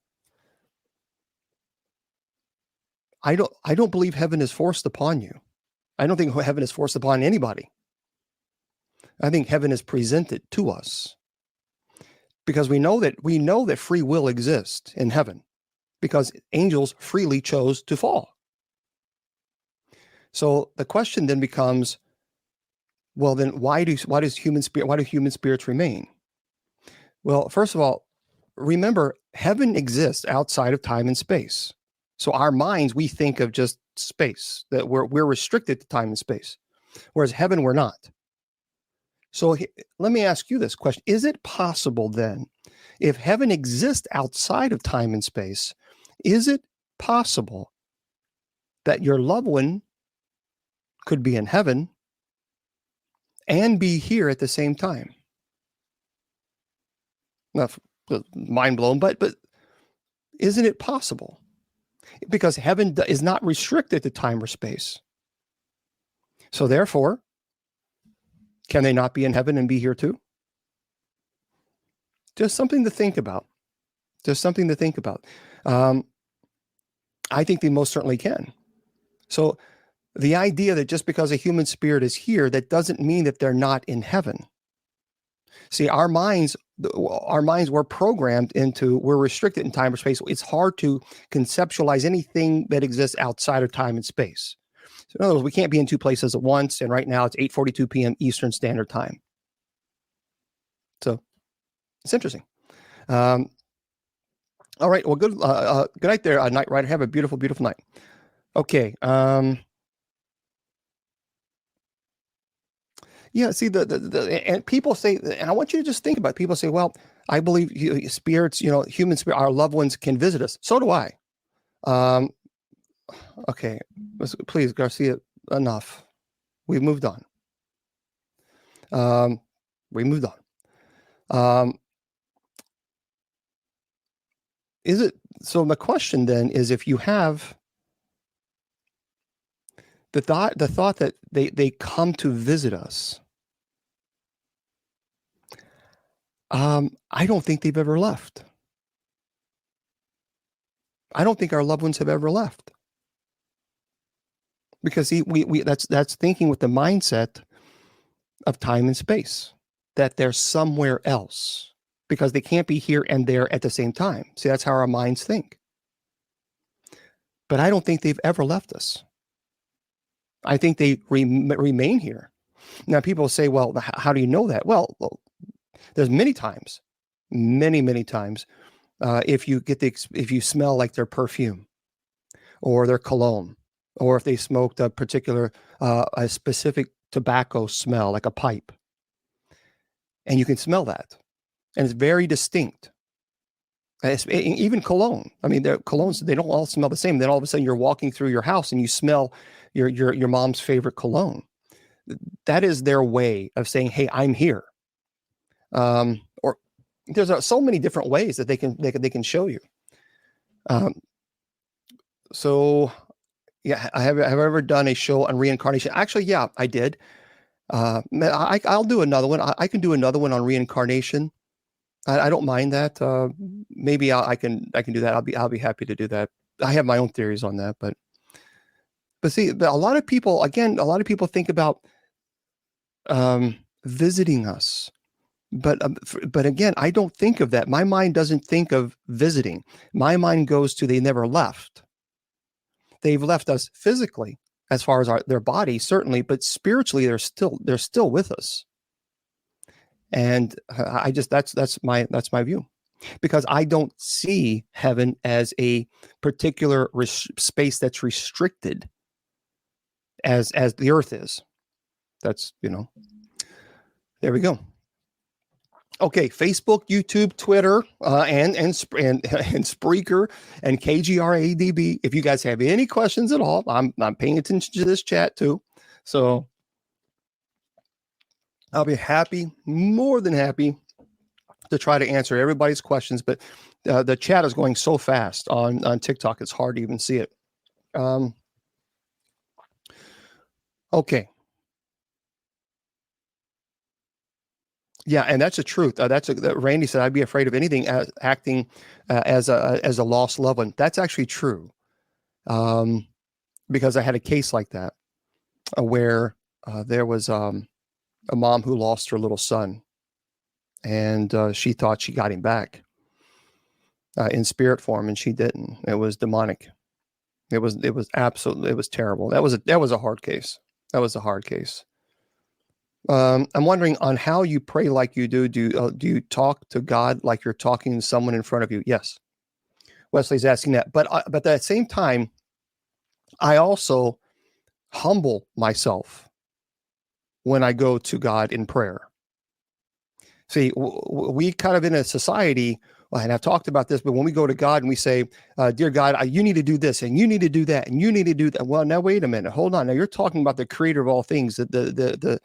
I don't believe heaven is forced upon you. I don't think heaven is forced upon anybody. I think heaven is presented to us because we know that free will exists in heaven because angels freely chose to fall. So the question then becomes, well, then why do human spirits remain? Well, first of all, remember heaven exists outside of time and space. So our minds, we think of just space, that we're restricted to time and space, whereas heaven, we're not. So let me ask you this question. Is it possible then, if heaven exists outside of time and space, is it possible that your loved one could be in heaven and be here at the same time? Not mind blown, but isn't it possible? Because heaven is not restricted to time or space. So therefore, can they not be in heaven and be here too? Just something to think about. Just something to think about. I think they most certainly can. So the idea that just because a human spirit is here, that doesn't mean that they're not in heaven. See, our minds were programmed into, we're restricted in time or space. It's hard to conceptualize anything that exists outside of time and space. So in other words, we can't be in two places at once. And right now it's 8:42 p.m. Eastern Standard Time. So it's interesting. All right. Well, good night there, Night Rider. Have a beautiful, beautiful night. Okay. Yeah, see, and people say, and I want you to just think about it. People say, well, I believe spirits, human spirit, our loved ones can visit us. So do I. Okay, please, Garcia, enough. We've moved on. We moved on. Is it, so the question then is, if you have the thought that they come to visit us, I don't think they've ever left. I don't think our loved ones have ever left. Because that's thinking with the mindset of time and space, that they're somewhere else because they can't be here and there at the same time. See, that's how our minds think. But I don't think they've ever left us. I think they remain here. Now, people say, well, how do you know that? Well, there's many times, many times, if you smell like their perfume or their cologne, or if they smoked a particular, a specific tobacco smell, like a pipe, and you can smell that, and it's very distinct. Even cologne. I mean, colognes, they don't all smell the same. Then all of a sudden, you're walking through your house and you smell your mom's favorite cologne. That is their way of saying, "Hey, I'm here." Or there's so many different ways that they can show you. So. Yeah, have I ever done a show on reincarnation? Actually, yeah, I did. I'll do another one. I can do another one on reincarnation. I don't mind that. Maybe I can do that. I'll be happy to do that. I have my own theories on that, but see, a lot of people think about visiting us, but again, I don't think of that. My mind doesn't think of visiting. My mind goes to they never left. They've left us physically, as far as their body, certainly, but spiritually, they're still with us. And that's my view, because I don't see heaven as a particular space that's restricted as the earth is. That's, there we go. Okay, Facebook, YouTube, Twitter, and Spreaker and KGRADB. If you guys have any questions at all, I'm paying attention to this chat too, so I'll be happy, more than happy, to try to answer everybody's questions. But the chat is going so fast on TikTok; it's hard to even see it. Okay. Yeah, and that's the truth. That Randy said, "I'd be afraid of anything as acting as a lost loved one." That's actually true, um, because I had a case like that where there was a mom who lost her little son, and she thought she got him back in spirit form, and she didn't. It was demonic. It was absolutely, it was terrible. That was a hard case. That was a hard case. I'm wondering on how you pray like you do. Do you talk to God like you're talking to someone in front of you? Yes. Wesley's asking that, but at the same time, I also humble myself when I go to God in prayer. See, we kind of in a society, and I've talked about this, but when we go to God and we say, "Dear God, you need to do this, and you need to do that, and you need to do that," well, now wait a minute, hold on. Now you're talking about the Creator of all things, the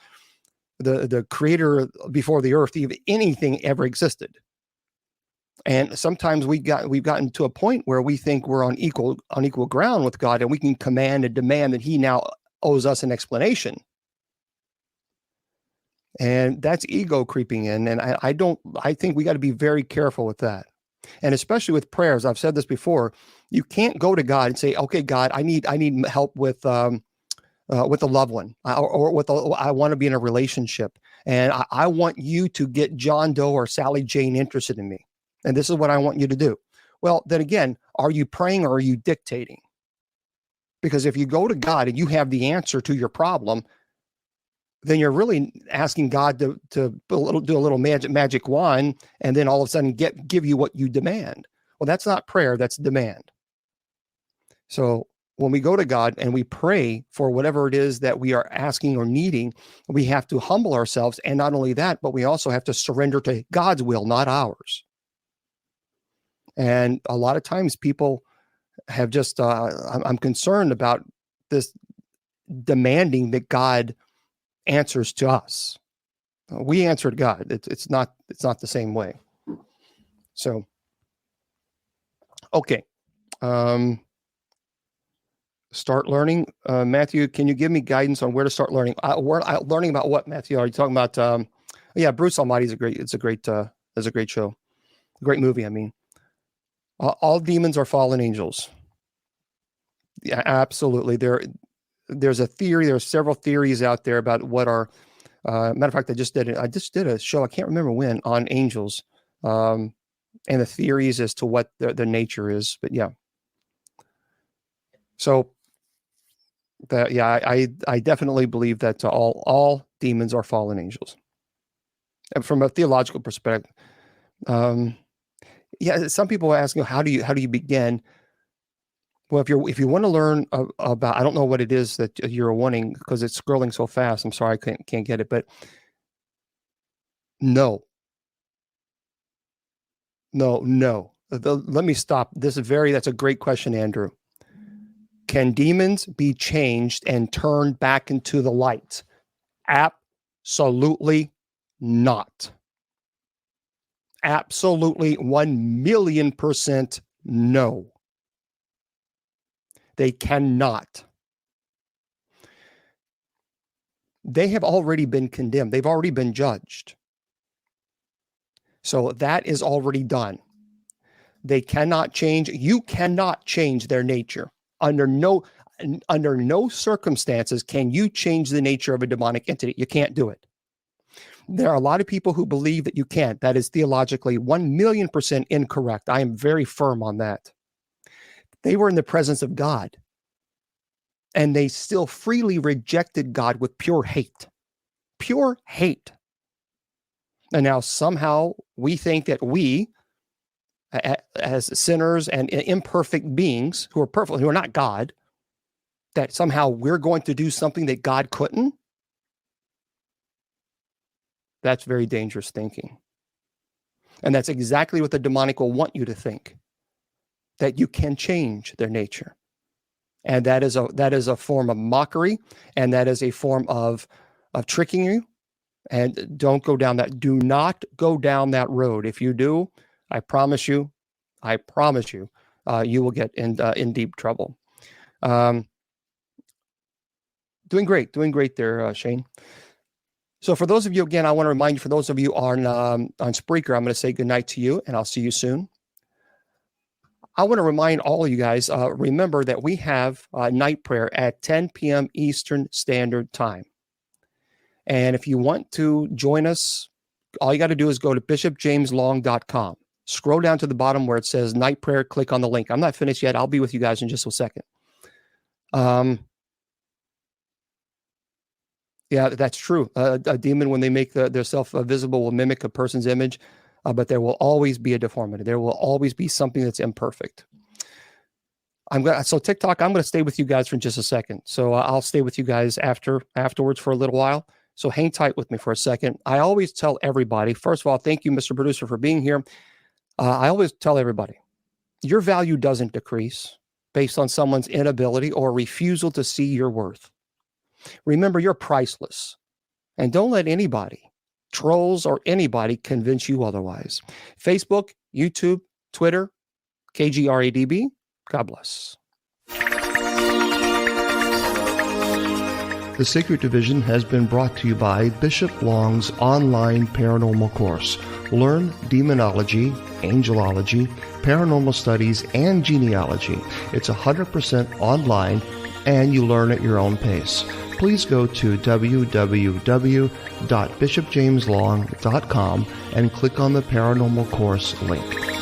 Creator before the earth, even anything ever existed. And sometimes we've gotten to a point where we think we're on equal ground with God, and we can command and demand that He now owes us an explanation. And that's ego creeping in. And I think we got to be very careful with that. And especially with prayers, I've said this before, you can't go to God and say, "Okay, God, I need help with a loved one, I want to be in a relationship, and I want you to get John Doe or Sally Jane interested in me. And this is what I want you to do." Well, then again, are you praying or are you dictating? Because if you go to God and you have the answer to your problem, then you're really asking God to do a little magic wand, and then all of a sudden give you what you demand. Well, that's not prayer, that's demand. So when we go to God and we pray for whatever it is that we are asking or needing, we have to humble ourselves. And not only that, but we also have to surrender to God's will, not ours. And a lot of times people have just, I'm concerned about this demanding that God answers to us. We answer to God. It's not the same way. So, okay. Start learning. Matthew, can you give me guidance on where to start learning? Learning about what, Matthew? Are you talking about, yeah, Bruce Almighty is a great show. A great movie, I mean. All demons are fallen angels. Yeah, absolutely. There's a theory, there's several theories out there about what are, matter of fact, I just did a show, I can't remember when, on angels, and the theories as to what their nature is. But yeah. So I definitely believe that all demons are fallen angels. And from a theological perspective, yeah, some people ask, how do you begin? Well, if you want to learn about, I don't know what it is that you're wanting because it's scrolling so fast. I'm sorry, I can't get it, but no. Let me stop. That's a great question, Andrew. Can demons be changed and turned back into the light? Absolutely not. Absolutely 1,000,000% no. They cannot. They have already been condemned. They've already been judged. So that is already done. They cannot change. You cannot change their nature. Under no circumstances can you change the nature of a demonic entity. You can't do it. There are a lot of people who believe that you can't. That is theologically 1,000,000% incorrect. I am very firm on that. They were in the presence of God, and they still freely rejected God with pure hate. Pure hate. And now somehow we think that we, as sinners and imperfect beings who are perfect, who are not God, that somehow we're going to do something that God couldn't. That's very dangerous thinking. And that's exactly what the demonic will want you to think, that you can change their nature. And that is a form of mockery, and that is a form of tricking you. And don't go down that. Do not go down that road. If you do, I promise you, you will get in deep trouble. Doing great there, Shane. So for those of you, again, I want to remind you, for those of you on Spreaker, I'm going to say goodnight to you, and I'll see you soon. I want to remind all of you guys, remember that we have night prayer at 10 p.m. Eastern Standard Time. And if you want to join us, all you got to do is go to bishopjameslong.com. Scroll down to the bottom where it says night prayer, click on the link. I'm not finished yet. I'll be with you guys in just a second. Yeah, that's true. A demon, when they make their self visible, will mimic a person's image, but there will always be a deformity. There will always be something that's imperfect. So TikTok, I'm going to stay with you guys for just a second. So I'll stay with you guys afterwards for a little while. So hang tight with me for a second. I always tell everybody, first of all, thank you, Mr. Producer, for being here. I always tell everybody, your value doesn't decrease based on someone's inability or refusal to see your worth. Remember, you're priceless. And don't let anybody, trolls or anybody, convince you otherwise. Facebook, YouTube, Twitter, KGRADB. God bless. The Sacred Division has been brought to you by Bishop Long's online paranormal course. Learn demonology, angelology, paranormal studies, and genealogy. It's 100% online, and you learn at your own pace. Please go to www.bishopjameslong.com and click on the paranormal course link.